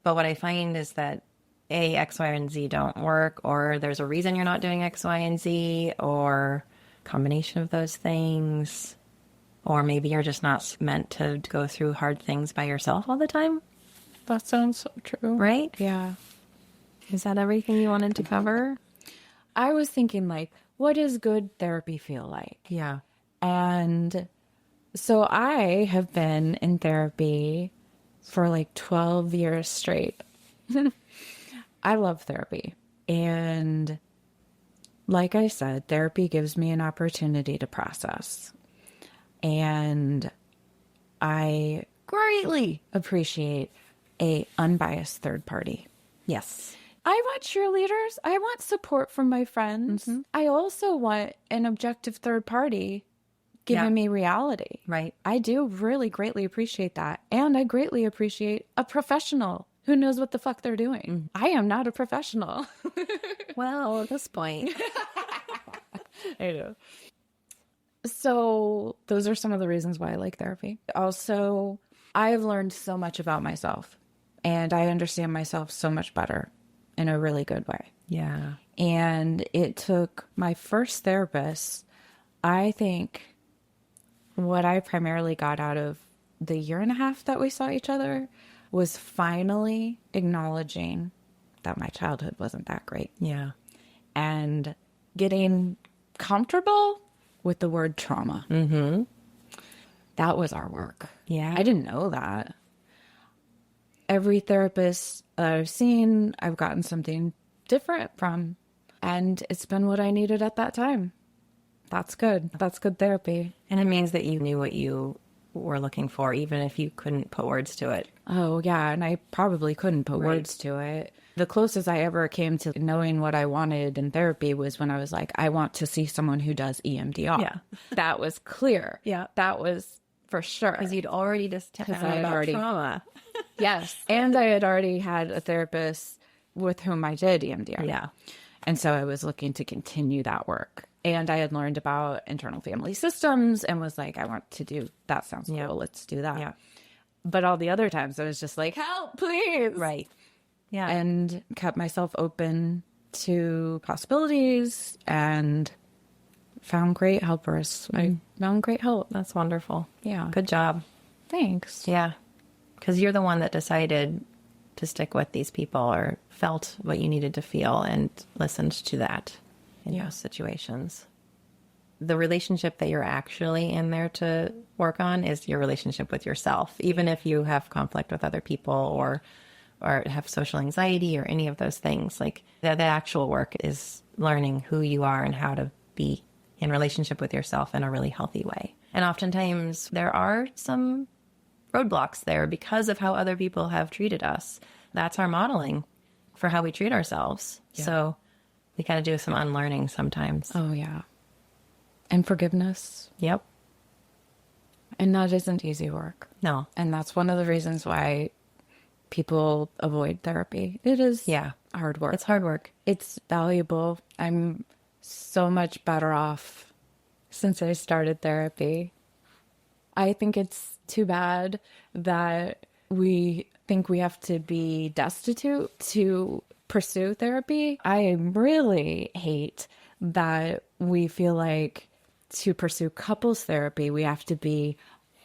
But what I find is that X, Y, and Z don't work, or there's a reason you're not doing X, Y, and Z, or combination of those things, or maybe you're just not meant to go through hard things by yourself all the time. That sounds so true. Right? Yeah. Is that everything you wanted to cover? I was thinking, like, what does good therapy feel like? Yeah. And so I have been in therapy for like 12 years straight. I love therapy. And like I said, therapy gives me an opportunity to process. And I greatly appreciate a unbiased third party. Yes. I want cheerleaders. I want support from my friends. I also want an objective third party giving me reality. Right. I do really greatly appreciate that. And I greatly appreciate a professional who knows what the fuck they're doing. I am not a professional. Well, at this point. I know. So those are some of the reasons why I like therapy. Also, I've learned so much about myself and I understand myself so much better in a really good way. Yeah. And it took my first therapist, I think what I primarily got out of the year and a half that we saw each other was finally acknowledging that my childhood wasn't that great. Yeah. And getting comfortable with the word trauma. That was our work. Yeah. I didn't know that. Every therapist that I've seen, I've gotten something different from. And it's been what I needed at that time. That's good. That's good therapy. And it means that you knew what you were looking for, even if you couldn't put words to it. Oh, yeah. And I probably couldn't put words to it. The closest I ever came to knowing what I wanted in therapy was when I was like, I want to see someone who does EMDR. Yeah. That was clear. Yeah. That was for sure. Because you'd already just I had already trauma. Yes. And I had already had a therapist with whom I did EMDR. Yeah. And so I was looking to continue that work. And I had learned about internal family systems and was like, I want to do that. Sounds cool. Let's do that. Yeah. But all the other times I was just like, help, please. Right. Yeah. And kept myself open to possibilities and found great helpers. I found great help. That's wonderful. Yeah. Good job. Thanks. Yeah. Because you're the one that decided to stick with these people or felt what you needed to feel and listened to that in those situations. The relationship that you're actually in there to work on is your relationship with yourself. Even if you have conflict with other people or have social anxiety or any of those things, like the actual work is learning who you are and how to be in relationship with yourself in a really healthy way. And oftentimes there are some roadblocks there because of how other people have treated us. That's our modeling for how we treat ourselves. Yeah. So we got to do some unlearning sometimes. Oh, yeah. And forgiveness. Yep. And that isn't easy work. No. And that's one of the reasons why people avoid therapy. It is hard work. It's hard work. It's valuable. I'm so much better off since I started therapy. I think it's too bad that we think we have to be destitute to pursue therapy. I really hate that we feel like to pursue couples therapy, we have to be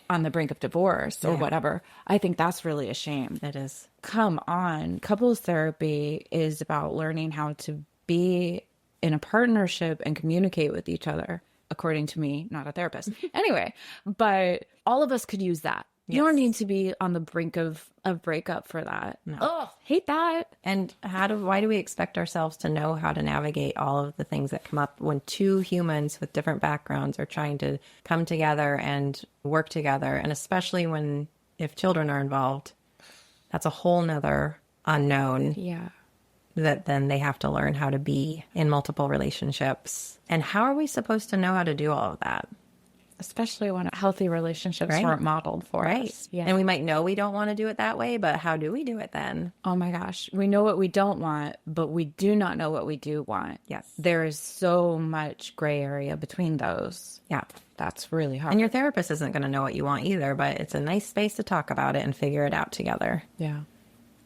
on the brink of divorce or whatever. I think that's really a shame. It is. Come on. Couples therapy is about learning how to be in a partnership and communicate with each other, according to me, not a therapist. Anyway, but all of us could use that. You don't need to be on the brink of a breakup for that. No. Oh, hate that. And why do we expect ourselves to know how to navigate all of the things that come up when two humans with different backgrounds are trying to come together and work together? And especially if children are involved, that's a whole nother unknown. Yeah. That then they have to learn how to be in multiple relationships. And how are we supposed to know how to do all of that? Especially when healthy relationships weren't modeled for us. Yeah. And we might know we don't want to do it that way, but how do we do it then? Oh my gosh. We know what we don't want, but we do not know what we do want. Yes. There is so much gray area between those. Yeah. That's really hard. And your therapist isn't going to know what you want either, but it's a nice space to talk about it and figure it out together. Yeah.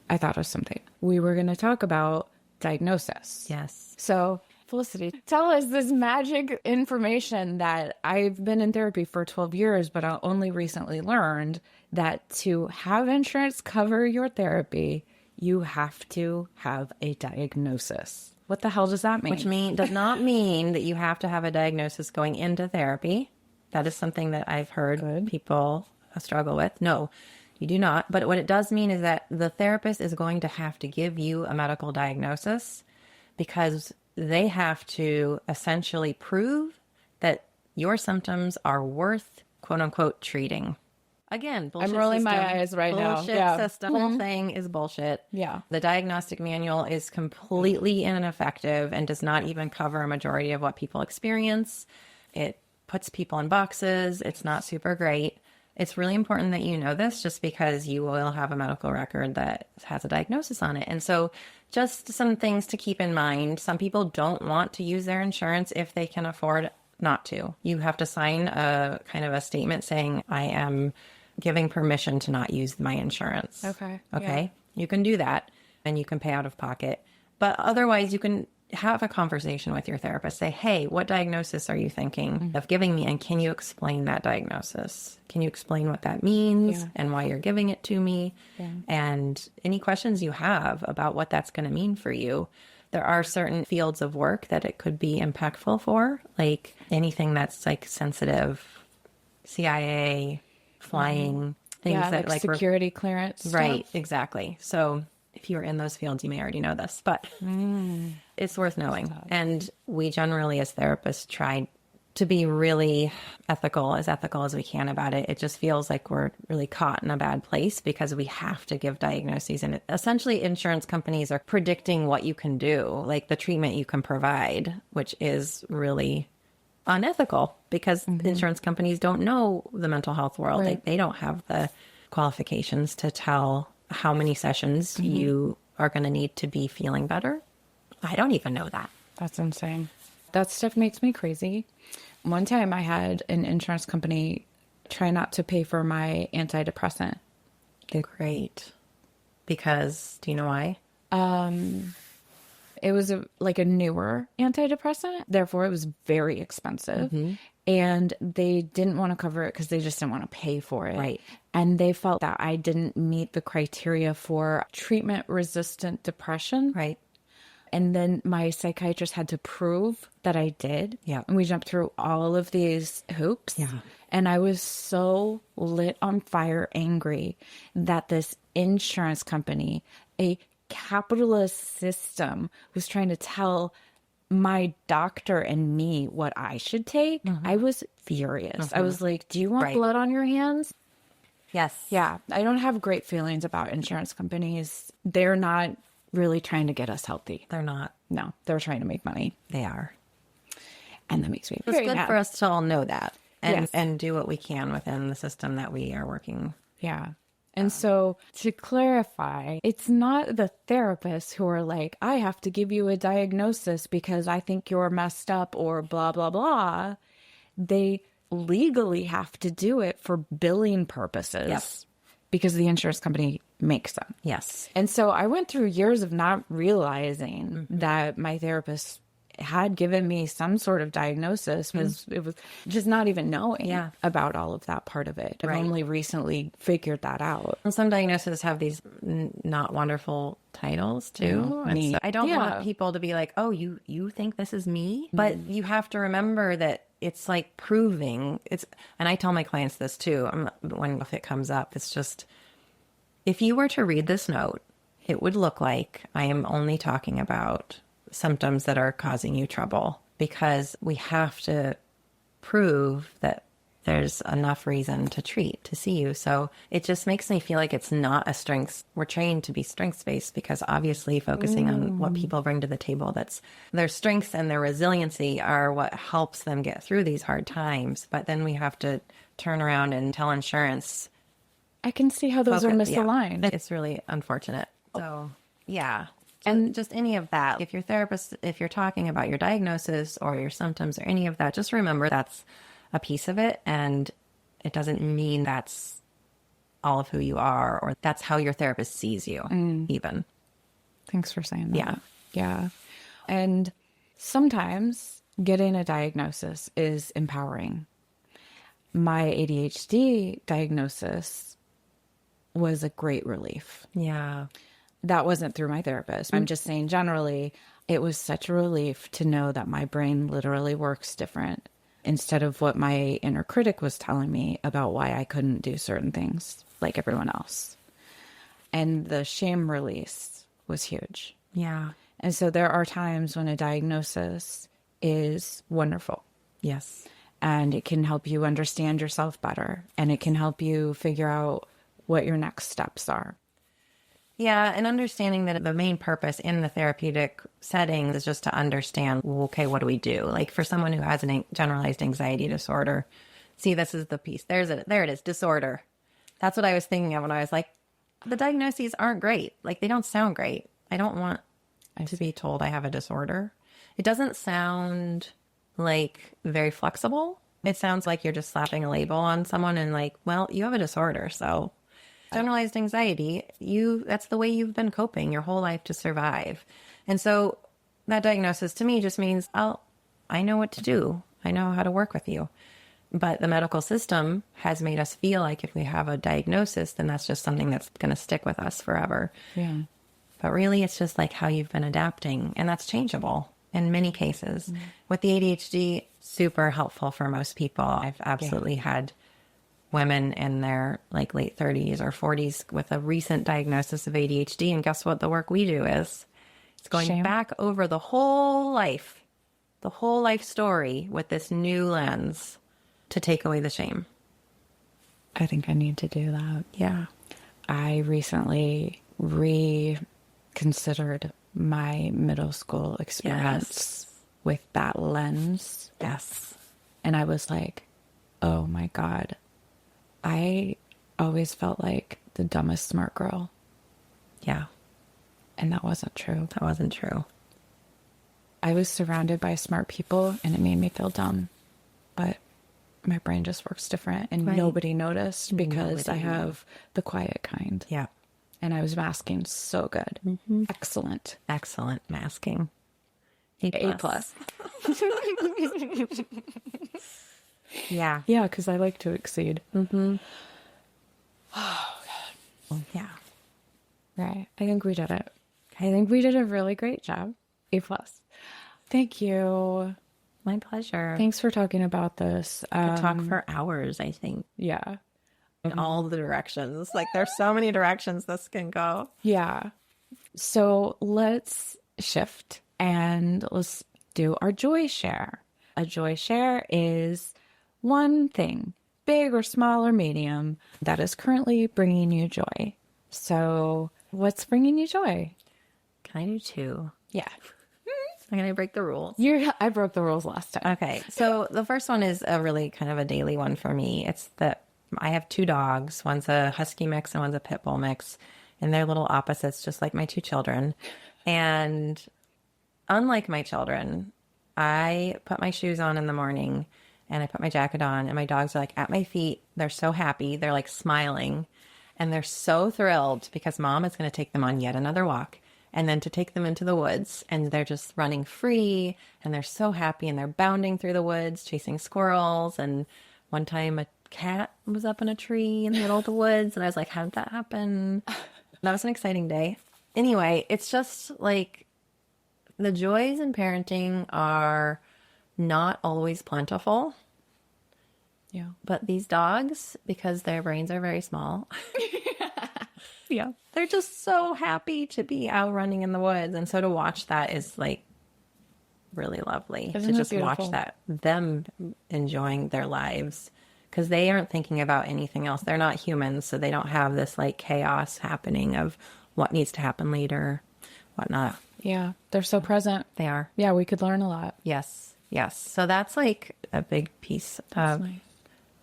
I thought of something. We were going to talk about diagnosis. Yes. So, Felicity, tell us this magic information that I've been in therapy for 12 years, but I only recently learned that to have insurance cover your therapy, you have to have a diagnosis. What the hell does that mean? Which does not mean that you have to have a diagnosis going into therapy. That is something that I've heard people struggle with. No, you do not. But what it does mean is that the therapist is going to have to give you a medical diagnosis because they have to essentially prove that your symptoms are worth, quote unquote, treating. Again, bullshit I'm rolling system. my eyes right now. Bullshit Yeah. system. The whole thing is bullshit. Yeah. The diagnostic manual is completely ineffective and does not even cover a majority of what people experience. It puts people in boxes. It's not super great. It's really important that you know this just because you will have a medical record that has a diagnosis on it. And so just some things to keep in mind. Some people don't want to use their insurance if they can afford not to. You have to sign a kind of a statement saying, I am giving permission to not use my insurance. Okay. Okay. You can do that and you can pay out of pocket. But otherwise, you can have a conversation with your therapist. Say, hey, what diagnosis are you thinking of giving me? And can you explain that diagnosis? Can you explain what that means and why you're giving it to me? And any questions you have about what that's going to mean for you. There are certain fields of work that it could be impactful for, like anything that's like sensitive, CIA, flying, things that like security clearance. Right, Stuff. exactly. So if you're in those fields, you may already know this, but it's worth knowing. And we generally, as therapists, try to be really ethical as we can about it. It just feels like we're really caught in a bad place because we have to give diagnoses. And essentially, insurance companies are predicting what you can do, like the treatment you can provide, which is really unethical because insurance companies don't know the mental health world. Right. They don't have the qualifications to tell how many sessions you are going to need to be feeling better. I don't even know that. That's insane. That stuff makes me crazy. One time I had an insurance company try not to pay for my antidepressant. Great. Because, do you know why? It was like a newer antidepressant. Therefore, it was very expensive. And they didn't want to cover it because they just didn't want to pay for it. Right. And they felt that I didn't meet the criteria for treatment-resistant depression. Right. And then my psychiatrist had to prove that I did. Yeah. And we jumped through all of these hoops. Yeah. And I was so lit on fire, angry that this insurance company, a capitalist system, was trying to tell my doctor and me what I should take. I was furious. I was like, do you want blood on your hands? Yes. Yeah. I don't have great feelings about insurance companies. They're not really trying to get us healthy. They're not. No, they're trying to make money. They are. And that makes me It's very good mad. for us to all know that and, Yes. and do what we can within the system that we are working. Yeah. And so to clarify, it's not the therapists who are like, I have to give you a diagnosis because I think you're messed up or blah, blah, blah. They legally have to do it for billing purposes. Yes. Because the insurance company makes them. Yes. And so I went through years of not realizing that my therapist had given me some sort of diagnosis. It was just not even knowing about all of that part of it. I've only recently figured that out. And some diagnoses have these not wonderful titles too. And so I don't want people to be like, oh, you think this is me? But you have to remember that it's like proving it's, and I tell my clients this too, if it comes up, it's just, if you were to read this note, it would look like I am only talking about symptoms that are causing you trouble because we have to prove that there's enough reason to see you. So it just makes me feel like it's not a strengths. We're trained to be strengths-based because obviously focusing on what people bring to the table, that's their strengths and their resiliency are what helps them get through these hard times. But then we have to turn around and tell insurance. I can see how those are misaligned. Yeah. It's really unfortunate. So, yeah. And just any of that, if your therapist, if you're talking about your diagnosis or your symptoms or any of that, just remember that's a piece of it. And it doesn't mean that's all of who you are or that's how your therapist sees you even. Thanks for saying that. Yeah. And sometimes getting a diagnosis is empowering. My ADHD diagnosis was a great relief. Yeah. That wasn't through my therapist. I'm just saying generally, it was such a relief to know that my brain literally works different instead of what my inner critic was telling me about why I couldn't do certain things like everyone else. And the shame release was huge. Yeah. And so there are times when a diagnosis is wonderful. Yes. and it can help you understand yourself better, and it can help you figure out what your next steps are. Yeah, and understanding that the main purpose in the therapeutic setting is just to understand, well, okay, what do we do? Like for someone who has a generalized anxiety disorder, see, this is the piece. There it is, disorder. That's what I was thinking of when I was like, the diagnoses aren't great. Like they don't sound great. I don't want to be told I have a disorder. It doesn't sound like very flexible. It sounds like you're just slapping a label on someone and like, well, you have a disorder, so... Generalized anxiety, that's the way you've been coping your whole life to survive. And so that diagnosis to me just means, oh, I know what to do. I know how to work with you. But the medical system has made us feel like if we have a diagnosis, then that's just something that's going to stick with us forever. Yeah. But really, it's just like how you've been adapting. And that's changeable in many cases. Mm-hmm. With the ADHD, super helpful for most people. I've absolutely had women in their like late 30s or 40s with a recent diagnosis of ADHD. And guess what the work we do is? It's going back over the whole life story with this new lens to take away the shame. I think I need to do that. Yeah. I recently reconsidered my middle school experience with that lens. Yes. And I was like, oh my God. I always felt like the dumbest smart girl. Yeah. And that wasn't true. That wasn't true. I was surrounded by smart people and it made me feel dumb. But my brain just works different and nobody noticed because I have the quiet kind. Yeah. And I was masking so good. Mm-hmm. Excellent. Excellent masking. A+. Yeah. Yeah, because I like to exceed. Mm-hmm. Oh, God. Yeah. Right. I think we did it. I think we did a really great job. A+. Thank you. My pleasure. Thanks for talking about this. I could talk for hours, I think. Yeah. In all the directions. Like there's so many directions this can go. Yeah. So let's shift and let's do our joy share. A joy share is one thing, big or small or medium, that is currently bringing you joy. So what's bringing you joy? Can I do two? Yeah. I'm going to break the rules. I broke the rules last time. Okay. So the first one is a really kind of a daily one for me. It's that I have two dogs. One's a husky mix and one's a pit bull mix. And they're little opposites, just like my two children. And unlike my children, I put my shoes on in the morning and I put my jacket on and my dogs are like at my feet. They're so happy. They're like smiling and they're so thrilled because mom is going to take them on yet another walk and then to take them into the woods, and they're just running free and they're so happy and they're bounding through the woods, chasing squirrels. And one time a cat was up in a tree in the middle of the woods and I was like, how did that happen? That was an exciting day. Anyway, it's just like the joys in parenting are not always plentiful. Yeah. But these dogs, because their brains are very small, yeah, they're just so happy to be out running in the woods. And so to watch that is like really lovely. Isn't to just beautiful? Watch that, them enjoying their lives, because they aren't thinking about anything else. They're not humans, so they don't have this like chaos happening of what needs to happen later, whatnot. Yeah. They're so present. They are. Yeah, we could learn a lot. Yes. Yes. So that's like a big piece of nice.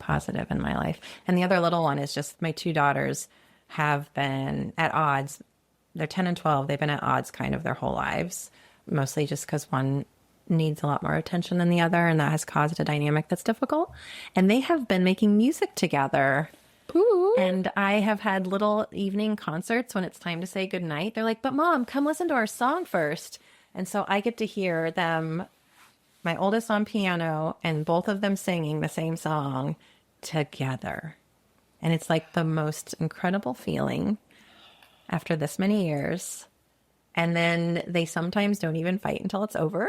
Positive in my life. And the other little one is just my two daughters have been at odds. They're 10 and 12. They've been at odds kind of their whole lives, mostly just because one needs a lot more attention than the other. And that has caused a dynamic that's difficult. And they have been making music together. Ooh. And I have had little evening concerts when it's time to say goodnight. They're like, but mom, come listen to our song first. And so I get to hear them, my oldest on piano, and both of them singing the same song together. And it's like the most incredible feeling after this many years. And then they sometimes don't even fight until it's over.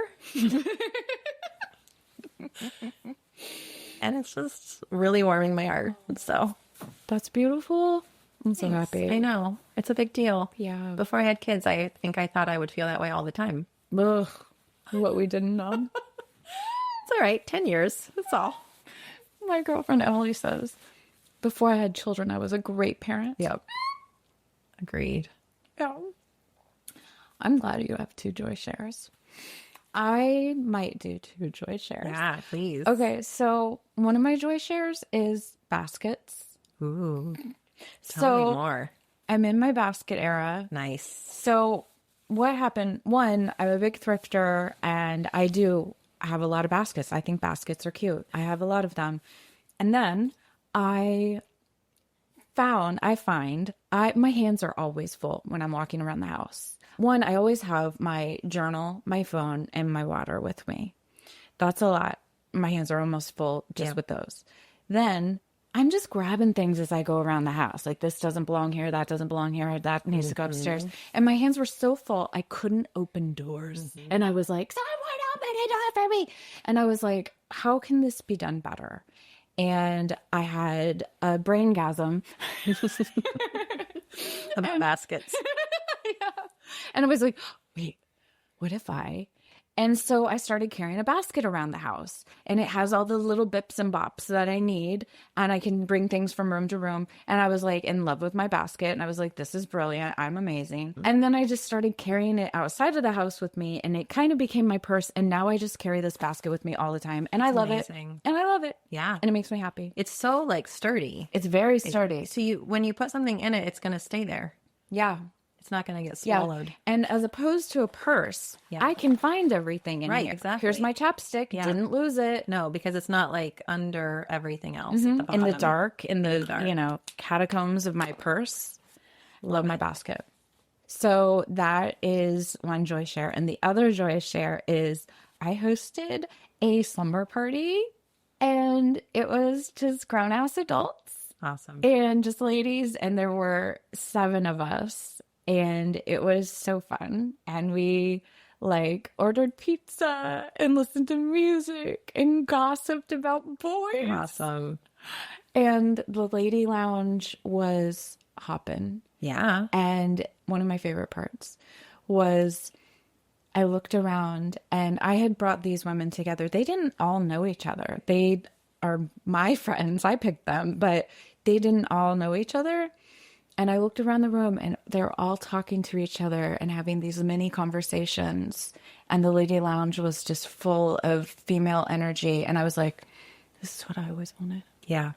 And it's just really warming my heart. So That's beautiful. I'm so happy. I know. It's a big deal. Yeah. Before I had kids, I think I thought I would feel that way all the time. Ugh. What we didn't know. It's all right. 10 years. That's all. My girlfriend Emily says, before I had children, I was a great parent. Yep. Agreed. Yeah. I'm glad you have 2 joy shares. I might do 2 joy shares. Yeah, please. Okay, so one of my joy shares is baskets. Ooh. Tell me more. I'm in my basket era. Nice. So what happened? One, I'm a big thrifter and I have a lot of baskets. I think baskets are cute. I have a lot of them. And then I find my hands are always full when I'm walking around the house. One, I always have my journal, my phone, and my water with me. That's a lot. My hands are almost full just with those. Then I'm just grabbing things as I go around the house. Like, this doesn't belong here, that doesn't belong here, that needs to go upstairs. And my hands were so full, I couldn't open doors. And I was like, someone open a door for me. And I was like, how can this be done better? And I had a braingasm. About baskets. Yeah. And I was like, wait, what if And so I started carrying a basket around the house, and it has all the little bips and bops that I need, and I can bring things from room to room. And I was like in love with my basket, and I was like, this is brilliant. I'm amazing. And then I just started carrying it outside of the house with me, and it kind of became my purse. And now I just carry this basket with me all the time, and I love amazing. it. And I love it. Yeah. And it makes me happy. It's so like sturdy. It's very sturdy. So when you put something in it, it's going to stay there. Yeah. It's not going to get swallowed. Yeah. And as opposed to a purse, I can find everything in right, here. Exactly. Here's my chapstick. Didn't lose it. No, because it's not like under everything else at the bottom. In the dark, catacombs of my purse. Love my basket. So that is one joy share. And the other joy share is I hosted a slumber party, and it was just grown-ass adults. Awesome. And just ladies, and there were 7 of us. And it was so fun. And we ordered pizza and listened to music and gossiped about boys. Awesome. And the lady lounge was hopping. Yeah. And one of my favorite parts was I looked around, and I had brought these women together. They didn't all know each other. They are my friends. I picked them, but they didn't all know each other. And I looked around the room, and they're all talking to each other and having these mini conversations. And the lady lounge was just full of female energy. And I was like, this is what I always wanted. Yeah.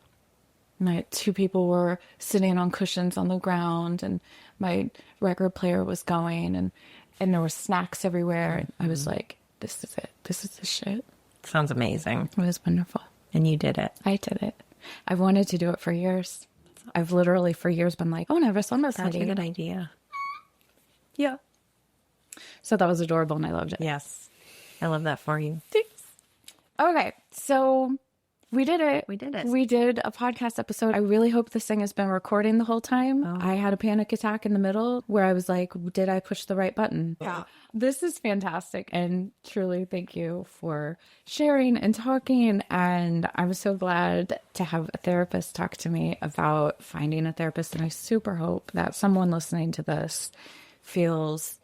My 2 people were sitting on cushions on the ground, and my record player was going, and there were snacks everywhere. And I was like, this is it. This is the shit. Sounds amazing. It was wonderful. And you did it. I did it. I've wanted to do it for years. I've literally for years been like, oh, never slumber party. Such a good idea. Yeah. So that was adorable, and I loved it. Yes. I love that for you. Thanks. Okay. So we did it. We did it. We did a podcast episode. I really hope this thing has been recording the whole time. Oh. I had a panic attack in the middle where I was like, did I push the right button? Yeah. This is fantastic. And truly, thank you for sharing and talking. And I'm so glad to have a therapist talk to me about finding a therapist. And I super hope that someone listening to this feels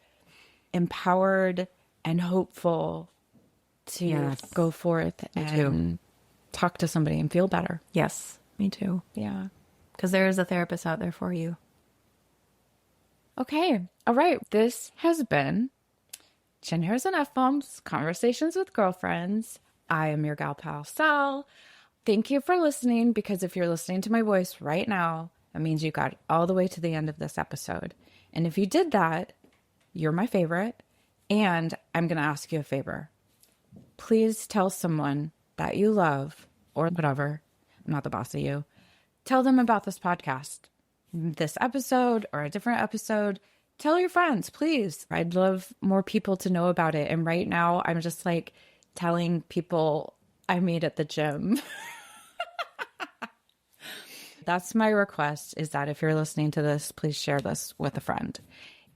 empowered and hopeful to go forth and talk to somebody and feel better. Yes, me too. Yeah. Because there is a therapist out there for you. Okay. All right. This has been Chin Hairs and F-Bombs, Conversations with Girlfriends. I am your gal pal, Sal. Thank you for listening, because if you're listening to my voice right now, that means you got all the way to the end of this episode. And if you did that, you're my favorite. And I'm going to ask you a favor. Please tell someone that you love, or whatever, I'm not the boss of you, tell them about this podcast, this episode or a different episode. Tell your friends, please. I'd love more people to know about it. And right now I'm just like telling people I meet at the gym. That's my request, is that if you're listening to this, please share this with a friend.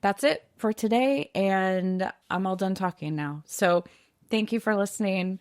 That's it for today. And I'm all done talking now. So thank you for listening.